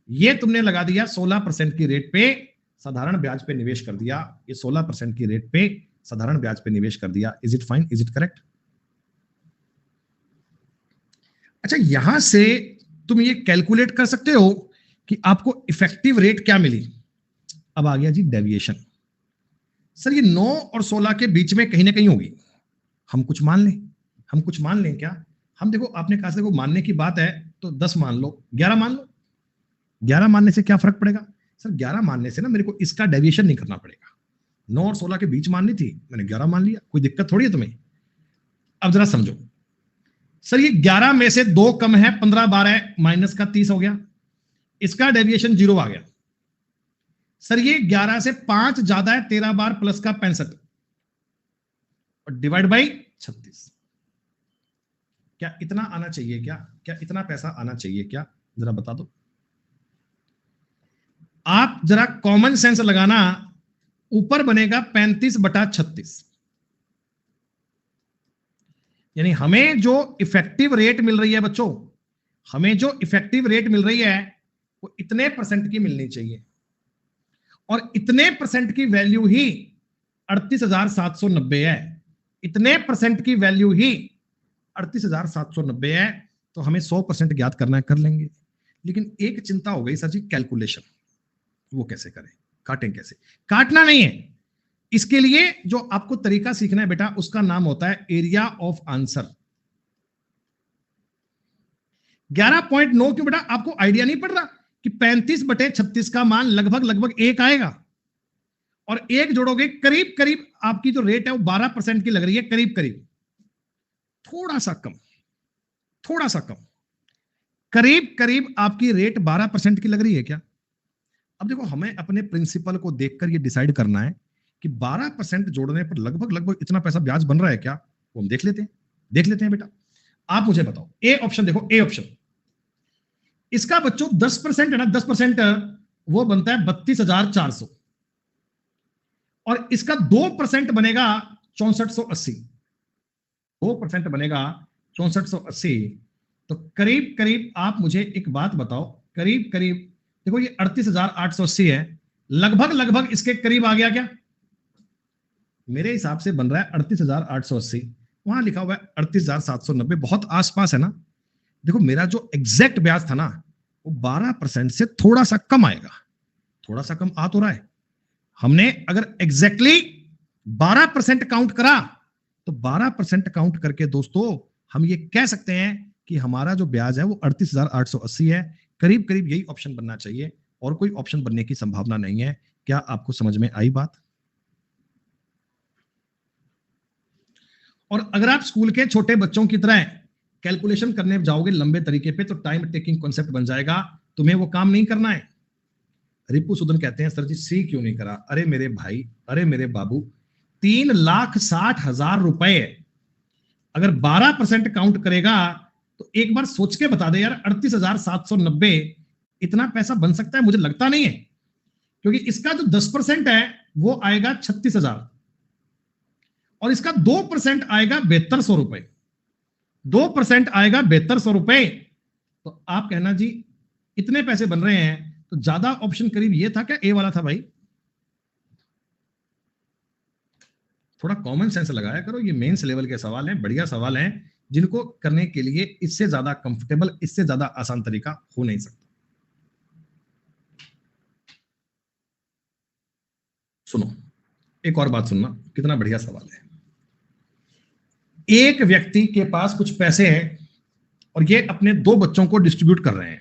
ये तुमने लगा दिया 16% की रेट पे, साधारण ब्याज पे निवेश कर दिया। ये 16% की रेट पे साधारण ब्याज पे निवेश कर दिया। Is it fine? Is it correct? अच्छा, यहां से तुम ये कैलकुलेट कर सकते हो कि आपको इफेक्टिव रेट क्या मिली। अब आ गया जी डेविएशन। सर ये 9 और 16 के बीच में कहीं ना कहीं होगी। हम कुछ मान लें, हम कुछ मान लें क्या? हम देखो, आपने कहा देखो मानने की बात है तो 10 मान लो, 11 मान लो। 11 मानने से क्या फर्क पड़ेगा? सर 11 मानने से ना मेरे को इसका डेविएशन नहीं करना पड़ेगा। 9 और 16 के बीच माननी थी, मैंने 11 मान लिया, कोई दिक्कत थोड़ी है तुम्हें। अब जरा समझो, सर ये 11 में से 2 कम है, 15 12 माइनस का 30 हो गया, इसका डेविएशन 0 आ गया। सर ये 11 से 5 ज्यादा है, 13 बार प्लस का 65 और डिवाइड बाई 36। क्या इतना आना चाहिए क्या? क्या इतना पैसा आना चाहिए क्या? जरा बता दो। आप जरा कॉमन सेंस लगाना, ऊपर बनेगा 35/36, यानी हमें जो इफेक्टिव रेट मिल रही है बच्चों, हमें जो इफेक्टिव रेट मिल रही है वो इतने परसेंट की मिलनी चाहिए, और इतने परसेंट की वैल्यू ही 38,790 है। इतने परसेंट की वैल्यू ही 38,790 है। तो हमें 100% ज्ञात करना है, कर लेंगे। लेकिन एक चिंता हो गई सर जी, कैलकुलेशन वो कैसे करें, काटें कैसे? काटना नहीं है, इसके लिए जो आपको तरीका सीखना है बेटा, उसका नाम होता है एरिया ऑफ आंसर। 11.9 क्यों बेटा? आपको आइडिया नहीं पड़ रहा कि 35/36 का मान लगभग लगभग 1 आएगा, और 1 जोड़ोगे करीब करीब आपकी जो रेट है वो 12% की लग रही है, करीब करीब, थोड़ा सा कम, थोड़ा सा कम, करीब करीब आपकी रेट 12% की लग रही है क्या? अब देखो, हमें अपने प्रिंसिपल को देखकर ये डिसाइड करना है कि 12% जोड़ने पर लगभग लगभग इतना पैसा ब्याज बन रहा है क्या? वो हम देख लेते हैं, देख लेते हैं बेटा। आप मुझे बताओ, ए ऑप्शन देखो, ए ऑप्शन, इसका बच्चों 10% है ना, 10% वो बनता है 32,400, और इसका 2% बनेगा 6480, 2% बनेगा 6480। तो करीब करीब आप मुझे एक बात बताओ, करीब करीब देखो ये 38,880 है, लगभग लगभग इसके करीब आ गया क्या? मेरे हिसाब से बन रहा है 38,880, वहां लिखा हुआ है 38,790, बहुत आसपास है ना। देखो मेरा जो एग्जैक्ट ब्याज था ना वो 12% से थोड़ा सा कम आएगा, थोड़ा सा कम आ तो रहा है। हमने अगर एग्जैक्टली 12% काउंट करा, तो 12% काउंट करके दोस्तों हम ये कह सकते हैं कि हमारा जो ब्याज है वो 38,880 है। करीब करीब यही ऑप्शन बनना चाहिए और कोई ऑप्शन बनने की संभावना नहीं है। क्या आपको समझ में आई बात? और अगर आप स्कूल के छोटे बच्चों की तरह कैलकुलेशन करने जाओगे लंबे तरीके पे, तो टाइम टेकिंग कॉन्सेप्ट बन जाएगा, तुम्हें वो काम नहीं करना है। रिपु सुदन कहते हैं सर जी सी क्यों नहीं करा? अरे मेरे भाई, अरे मेरे बाबू, 3,60,000 रुपए अगर 12% काउंट करेगा तो एक बार सोच के बता दे यार, 38,790 इतना पैसा बन सकता है? मुझे लगता नहीं है, क्योंकि इसका जो 10% है वो आएगा 36,000 और इसका 2% आएगा 7200 रुपए। 2% आएगा 7200 रुपए। तो आप कहना जी इतने पैसे बन रहे हैं, तो ज्यादा ऑप्शन करीब ये था क्या? ए वाला था भाई। थोड़ा कॉमन सेंस लगाया करो, ये मेंस लेवल के सवाल हैं, बढ़िया सवाल हैं, जिनको करने के लिए इससे ज्यादा कंफर्टेबल, इससे ज्यादा आसान तरीका हो नहीं सकता। सुनो, एक और बात सुनना, कितना बढ़िया सवाल है। एक व्यक्ति के पास कुछ पैसे हैं और ये अपने 2 बच्चों को डिस्ट्रीब्यूट कर रहे हैं।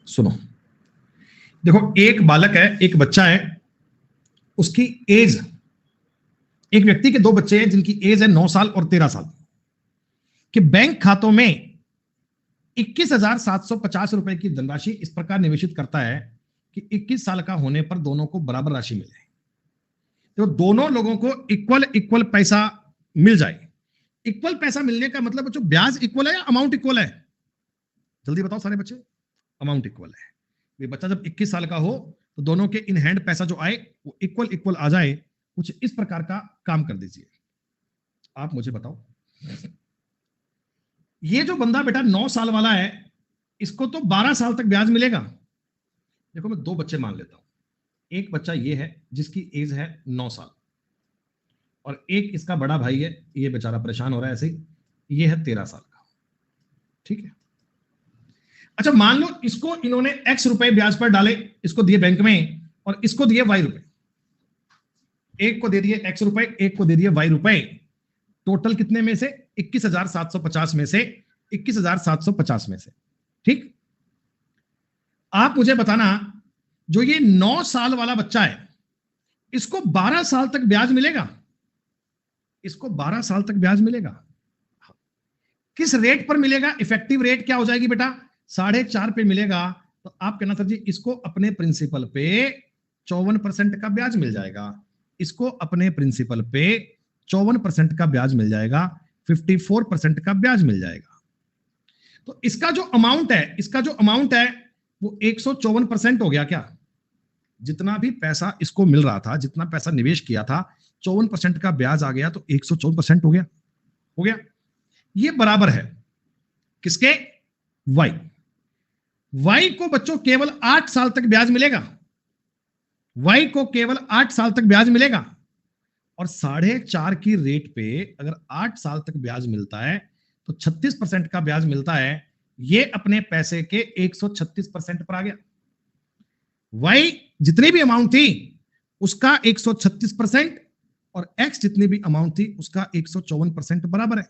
सुनो, देखो, एक बालक है, एक बच्चा है, उसकी एज, एक व्यक्ति के 2 बच्चे हैं जिनकी एज है 9 साल और 13 साल, कि बैंक खातों में 21,750 रुपए की धनराशि इस प्रकार निवेशित करता है कि 21 साल का होने पर दोनों को बराबर राशि मिले। तो दोनों लोगों को इक्वल इक्वल पैसा मिल जाए। इक्वल पैसा मिलने का मतलब जो ब्याज इक्वल है या अमाउंट इक्वल है? जल्दी बताओ सारे बच्चे। अमाउंट इक्वल है। ये बच्चा जब 21 साल का हो तो दोनों के इन हैंड पैसा जो आए वो इक्वल इक्वल आ जाए। कुछ इस प्रकार का काम कर दीजिए। आप मुझे बताओ, ये जो बंदा बेटा 9 साल वाला है, इसको तो 12 साल तक ब्याज मिलेगा। देखो, मैं 2 बच्चे मान लेता हूं। एक बच्चा ये है जिसकी एज है 9 साल और एक इसका बड़ा भाई है, ये बेचारा परेशान हो रहा है ऐसे ही, ये है 13 साल का। ठीक है। अच्छा, मान लो इसको इन्होंने x रुपए ब्याज पर डाले, इसको दिए बैंक में और इसको दिए y रुपए। एक को दे दिए x रुपए, एक को दे दिए y रुपए। टोटल कितने में से? 21,750 में से, 21,750 में से। ठीक। आप मुझे बताना, जो ये 9 साल वाला बच्चा है, इसको 12 साल तक ब्याज मिलेगा? इसको 12 साल तक ब्याज मिलेगा। किस रेट पर मिलेगा? इफेक्टिव रेट क्या हो जाएगी बेटा? 4.5 पे मिलेगा। तो आप कहना सर जी इसको अपने प्रिंसिपल पे 54% का ब्याज मिल जाएगा, इसको अपने प्रिंसिपल पे 54% का ब्याज मिल जाएगा, 54% का ब्याज मिल जाएगा। तो इसका जो अमाउंट है, इसका जो अमाउंट है वो 154% हो गया क्या? जितना भी पैसा इसको मिल रहा था, जितना पैसा निवेश किया था, 54% का ब्याज आ गया, तो 154% हो गया। हो गया। ये बराबर है किसके? y। y को बच्चों केवल 8 साल तक ब्याज मिलेगा। y को केवल 8 साल तक ब्याज मिलेगा और 4.5 की रेट पे अगर 8 साल तक ब्याज मिलता है तो 36% का ब्याज मिलता है। ये अपने पैसे के 136% पर आ गया। y जितनी भी अमाउंट थी उसका 136% और x जितनी भी अमाउंट थी उसका 154% बराबर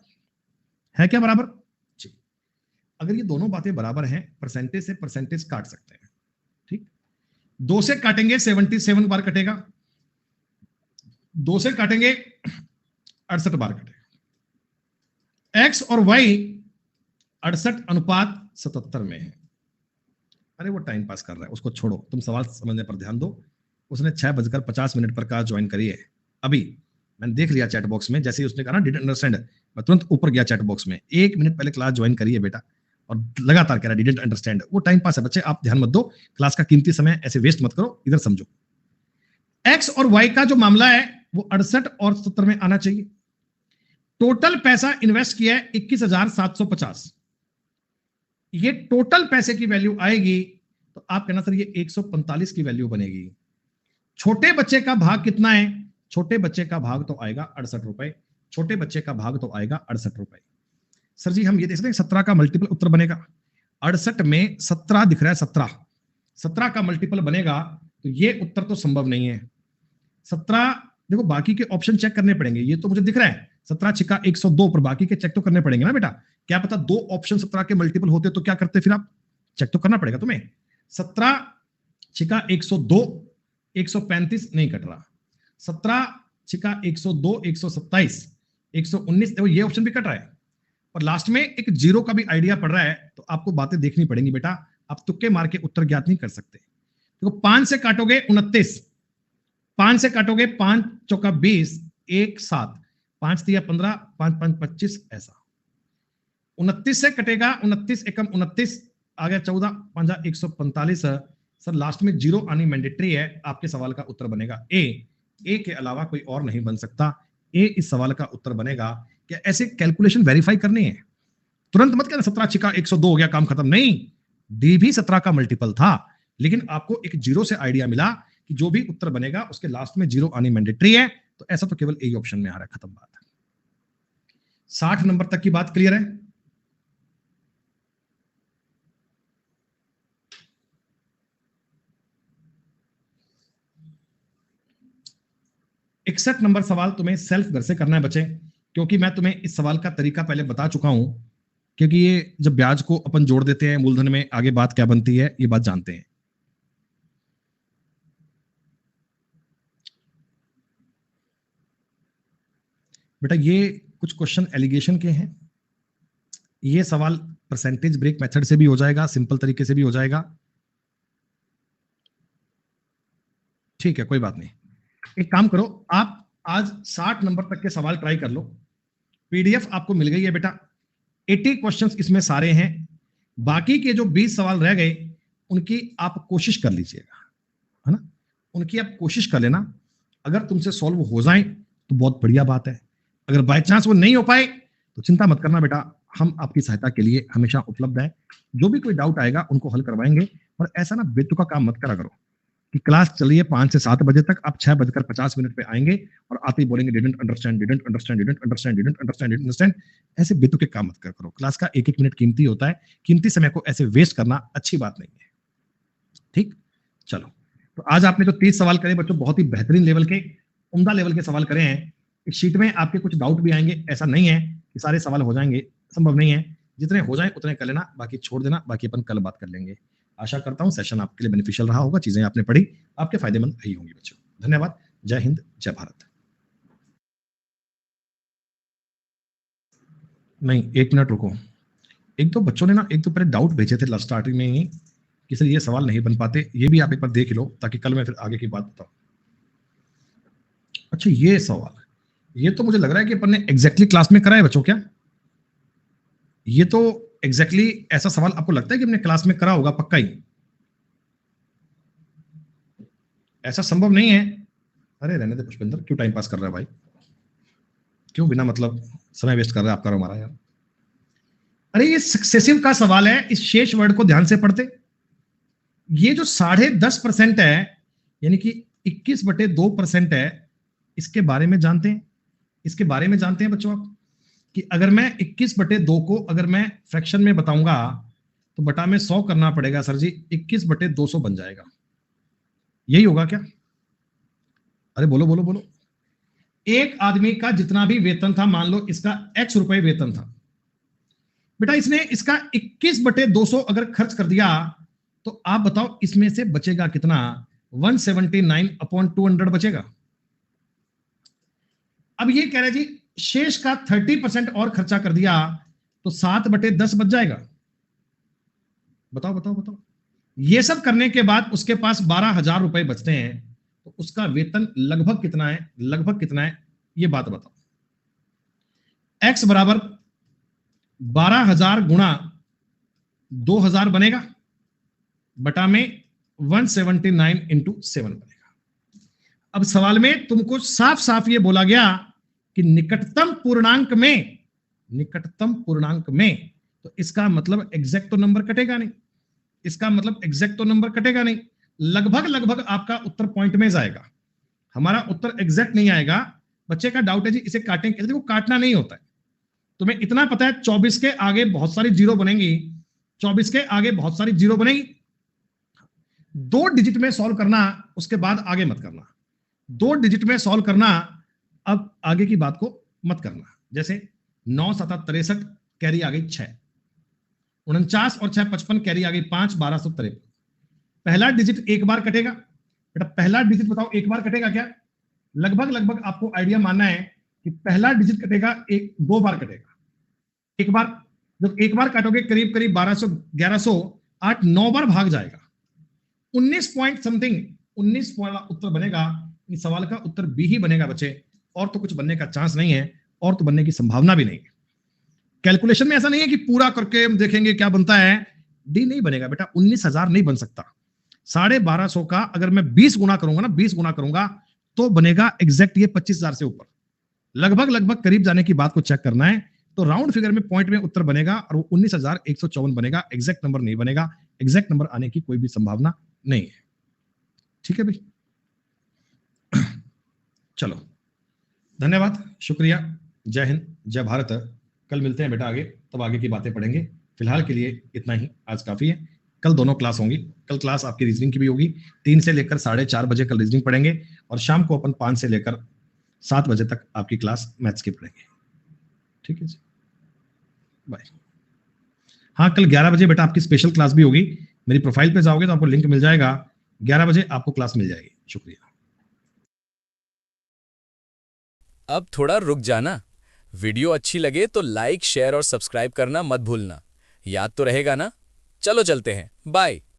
है क्या बराबर? जी। अगर ये दोनों बातें बराबर हैं, परसेंटेज से परसेंटेज काट सकते हैं। ठीक। 2 से काटेंगे 77 बार कटेगा, 2 से काटेंगे 68 बार कटेगा। x और y 68:77 में है। अरे वो टाइम पास कर रहा है, उसको छोड़ो, तुम सवाल समझने पर ध्यान दो। उसने 6:50 पर क्लास ज्वाइन करी है। अभी मैंने देख लिया चैट बॉक्स में, जैसे ही उसने कहा ना डिडंट अंडरस्टैंड, मैं तुरंत ऊपर गया चैट बॉक्स में, 1 मिनट पहले क्लास ज्वाइन करी है बेटा, और लगातार कह रहा है डिडंट अंडरस्टैंड। वो टाइम पास है बच्चे, आप ध्यान मत दो, क्लास का कीमती समय ऐसे वेस्ट मत करो, इधर समझो। एक्स और वाई का जो मामला है वो 68 और 70 में आना चाहिए। टोटल पैसा इन्वेस्ट किया है 21,750। ये टोटल पैसे की वैल्यू आएगी तो आप कहना सर ये 145 की वैल्यू बनेगी। छोटे बच्चे का भाग कितना है? छोटे बच्चे का भाग तो आएगा 68 रुपए। छोटे बच्चे का भाग तो आएगा 68 रुपए। सर जी हम ये देख सकते हैं 17 का मल्टीपल उत्तर बनेगा। 68 में 17 दिख रहा है, 17 का मल्टीपल बनेगा, तो ये उत्तर तो संभव नहीं है। 17, देखो बाकी के ऑप्शन चेक करने पड़ेंगे, ये तो मुझे दिख रहा है 17 छिका 102, पर बाकी के चेक तो करने पड़ेंगे ना बेटा। क्या पता दो ऑप्शन 17 के मल्टीपल होते तो क्या करते, फिर आप चेक तो करना पड़ेगा तुम्हें। 17 छिका 102, 135 नहीं कट रहा। 17 छिका 102, 127, 119, देखो ये ऑप्शन भी कट रहा है, और लास्ट में एक जीरो का भी आइडिया पड़ रहा है, तो आपको बातें देखनी पड़ेंगी बेटा, आप तुक्के मार के उत्तर ज्ञात नहीं कर सकते। देखो 5 से काटोगे 29, 5 से काटोगे 5 चौका 20, 1 7, 5 तिया 15, 5 5 25, ऐसा 29 से कटेगा, 29 एकम 29 आ गया, 14 5 145। सर लास्ट में जीरो आनी मैंडेटरी है, आपके सवाल का उत्तर बनेगा ए के अलावा कोई और नहीं बन सकता। ए इस सवाल का उत्तर बनेगा। क्या ऐसे कैलकुलेशन वेरीफाई करनी है? तुरंत मत कहना 17 छिका 102 हो गया काम खत्म, नहीं, डी भी 17 का मल्टीपल था, लेकिन आपको एक जीरो से आइडिया मिला कि जो भी उत्तर बनेगा उसके लास्ट में जीरो आनी मैंडेटरी है, तो ऐसा तो केवल ए ऑप्शन में आ रहा है, खत्म बात है। 60 नंबर तक की बात क्लियर है? इकसठ नंबर सवाल तुम्हें सेल्फ घर से करना है बच्चे, क्योंकि मैं तुम्हें इस सवाल का तरीका पहले बता चुका हूं, क्योंकि ये जब ब्याज को अपन जोड़ देते हैं मूलधन में, आगे बात क्या बनती है ये बात जानते हैं। बेटा ये कुछ क्वेश्चन एलिगेशन के हैं, ये सवाल परसेंटेज ब्रेक मेथड से भी हो जाएगा, सिंपल तरीके से भी हो जाएगा, ठीक है कोई बात नहीं। एक काम करो, आप आज 60 नंबर तक के सवाल ट्राई कर लो, पीडीएफ आपको मिल गई है बेटा, 80 क्वेश्चंस इसमें सारे हैं, बाकी के जो 20 सवाल रह गए उनकी आप कोशिश कर लीजिएगा, है ना, उनकी आप कोशिश कर लेना। अगर तुमसे सॉल्व हो जाए तो बहुत बढ़िया बात है, अगर बाय चांस वो नहीं हो पाए तो चिंता मत करना बेटा, हम आपकी सहायता के लिए हमेशा उपलब्ध है। जो भी कोई डाउट आएगा उनको हल करवाएंगे। और ऐसा ना बेतुका काम मत करा करो कि क्लास चलिए 5 से 7 बजे तक, आप 6:50 पे आएंगे और आते ही बोलेंगे didn't understand, didn't understand, didn't understand, didn't understand, didn't understand. ऐसे बेतुके काम मत करो, क्लास का एक एक मिनट कीमती होता है, कीमती समय को ऐसे वेस्ट करना अच्छी बात नहीं है, ठीक। चलो, तो आज आपने जो 30 सवाल करे बच्चों, बहुत ही बेहतरीन लेवल के, उम्दा लेवल के सवाल करे हैं। इस शीट में आपके कुछ डाउट भी आएंगे, ऐसा नहीं है कि सारे सवाल हो जाएंगे, संभव नहीं है, जितने हो जाए उतने कर लेना, बाकी छोड़ देना, बाकी अपन कल बात कर लेंगे। आशा करता हूं सेशन आपके लिए बेनिफिशियल रहा होगा, चीजें आपने पढ़ी आपके फायदेमंद रही होंगी बच्चों। धन्यवाद, जय हिंद, जय भारत। नहीं, 1 मिनट रुको, एक दो बच्चों ने ना एक दो पहले डाउट भेजे थे लास्ट स्टार्टिंग में ही कि सर ये सवाल नहीं बन पाते, ये भी आप एक बार देख लो ताकि कल मैं फिर आगे की बात बताऊं। अच्छा ये सवाल, ये तो मुझे लग रहा है कि अपन ने एग्जैक्टली क्लास में करा है बच्चों, क्या ये तो एग्जैक्टली ऐसा सवाल आपको लगता है कि हमने क्लास में करा होगा पक्का ही? ऐसा संभव नहीं है। अरे रहने दे पुष्पेंद्र, क्यों टाइम पास कर रहा है भाई, क्यों बिना मतलब समय वेस्ट कर रहा है आपका और हमारा यार। अरे ये सक्सेसिव का सवाल है, इस शेष वर्ड को ध्यान से पढ़ते। ये जो 10.5% है, यानी कि 21/2% है, इसके बारे में जानते हैं, इसके बारे में जानते हैं बच्चों आप कि अगर मैं 21/2 को अगर मैं फ्रैक्शन में बताऊंगा तो बटा में 100 करना पड़ेगा सर जी, 21/200 बन जाएगा, यही होगा क्या? अरे बोलो बोलो बोलो। एक आदमी का जितना भी वेतन था, मान लो इसका x रुपए वेतन था बेटा, इसने इसका 21/200 अगर खर्च कर दिया तो आप बताओ इसमें से बचेगा कितना? 179/200 बचेगा। अब ये कह रहे जी शेष का 30% और खर्चा कर दिया तो 7/10 बच जाएगा। बताओ बताओ बताओ, ये सब करने के बाद उसके पास 12,000 रुपए बचते हैं, तो उसका वेतन लगभग कितना है, लगभग कितना है, ये बात बताओ। x बराबर 12,000 गुणा 2,000 बनेगा, बटा में 179 इंटू 7 बनेगा। अब सवाल में तुमको साफ साफ ये बोला गया कि निकटतम पूर्णांक में, निकटतम पूर्णांक में, तो इसका मतलब एग्जैक्ट तो नंबर कटेगा नहीं, इसका मतलब एग्जैक्ट तो नंबर कटेगा नहीं, लगभग लगभग आपका उत्तर पॉइंट में जाएगा, हमारा उत्तर एग्जैक्ट नहीं आएगा। बच्चे का डाउट है जी इसे काटेंगे कैसे, देखो काटना नहीं होता है, तुम्हें इतना पता है 24 के आगे बहुत सारी जीरो बनेंगी, 24 के आगे बहुत सारी जीरो बनेगी, 2 डिजिट में सॉल्व करना, उसके बाद आगे मत करना, 2 डिजिट में सॉल्व करना, अब आगे की बात को मत करना। जैसे 9 7 63 कैरी आ गई 6, 49 और 6 55 कैरी आ गई 5 1253। पहला डिजिट एक बार कटेगा बेटा, पहला डिजिट बताओ एक बार कटेगा क्या, लगभग लगभग आपको आइडिया मानना है कि पहला डिजिट कटेगा, एक 2 बार कटेगा, एक बार, जब एक बार काटोगे करीब करीब 1200 1100 8 9 बार भाग जाएगा, 19 पॉइंट समथिंग, 19 वाला उत्तर बनेगा। इस सवाल का उत्तर बी ही बनेगा बच्चे, और तो कुछ बनने का चांस नहीं है, और तो बनने की संभावना भी नहीं है। कैलकुलेशन में ऐसा नहीं है कि पूरा करके हम देखेंगे क्या बनता है, डी नहीं बनेगा बेटा, 19,000 नहीं बन सकता। 1250 का अगर मैं 20 गुना करूंगा ना, 20 गुना करूंगा तो बनेगा एग्जैक्ट ये 25,000 से ऊपर, लगभग लगभग करीब जाने की बात को चेक करना है, तो राउंड फिगर में पॉइंट में उत्तर बनेगा और वो 19,154 बनेगा, एग्जैक्ट नंबर नहीं बनेगा, एग्जैक्ट नंबर आने की कोई भी संभावना नहीं है। ठीक है भाई, चलो धन्यवाद, शुक्रिया, जय हिंद, जय भारत। कल मिलते हैं बेटा आगे, तब आगे की बातें पढ़ेंगे। फिलहाल के लिए इतना ही, आज काफी है। कल दोनों क्लास होंगी, कल क्लास आपकी रीजनिंग की भी होगी, 3 से लेकर 4:30 बजे कल रीजनिंग पढ़ेंगे, और शाम को अपन 5 से लेकर 7 बजे तक आपकी क्लास मैथ्स की पढ़ेंगे। ठीक है जी, बाय। हाँ, कल 11 बजे बेटा आपकी स्पेशल क्लास भी होगी, मेरी प्रोफाइल पे जाओगे तो आपको लिंक मिल जाएगा, 11 बजे आपको क्लास मिल जाएगी। शुक्रिया। अब थोड़ा रुक जाना, वीडियो अच्छी लगे तो लाइक शेयर और सब्सक्राइब करना मत भूलना, याद तो रहेगा ना। चलो चलते हैं, बाय।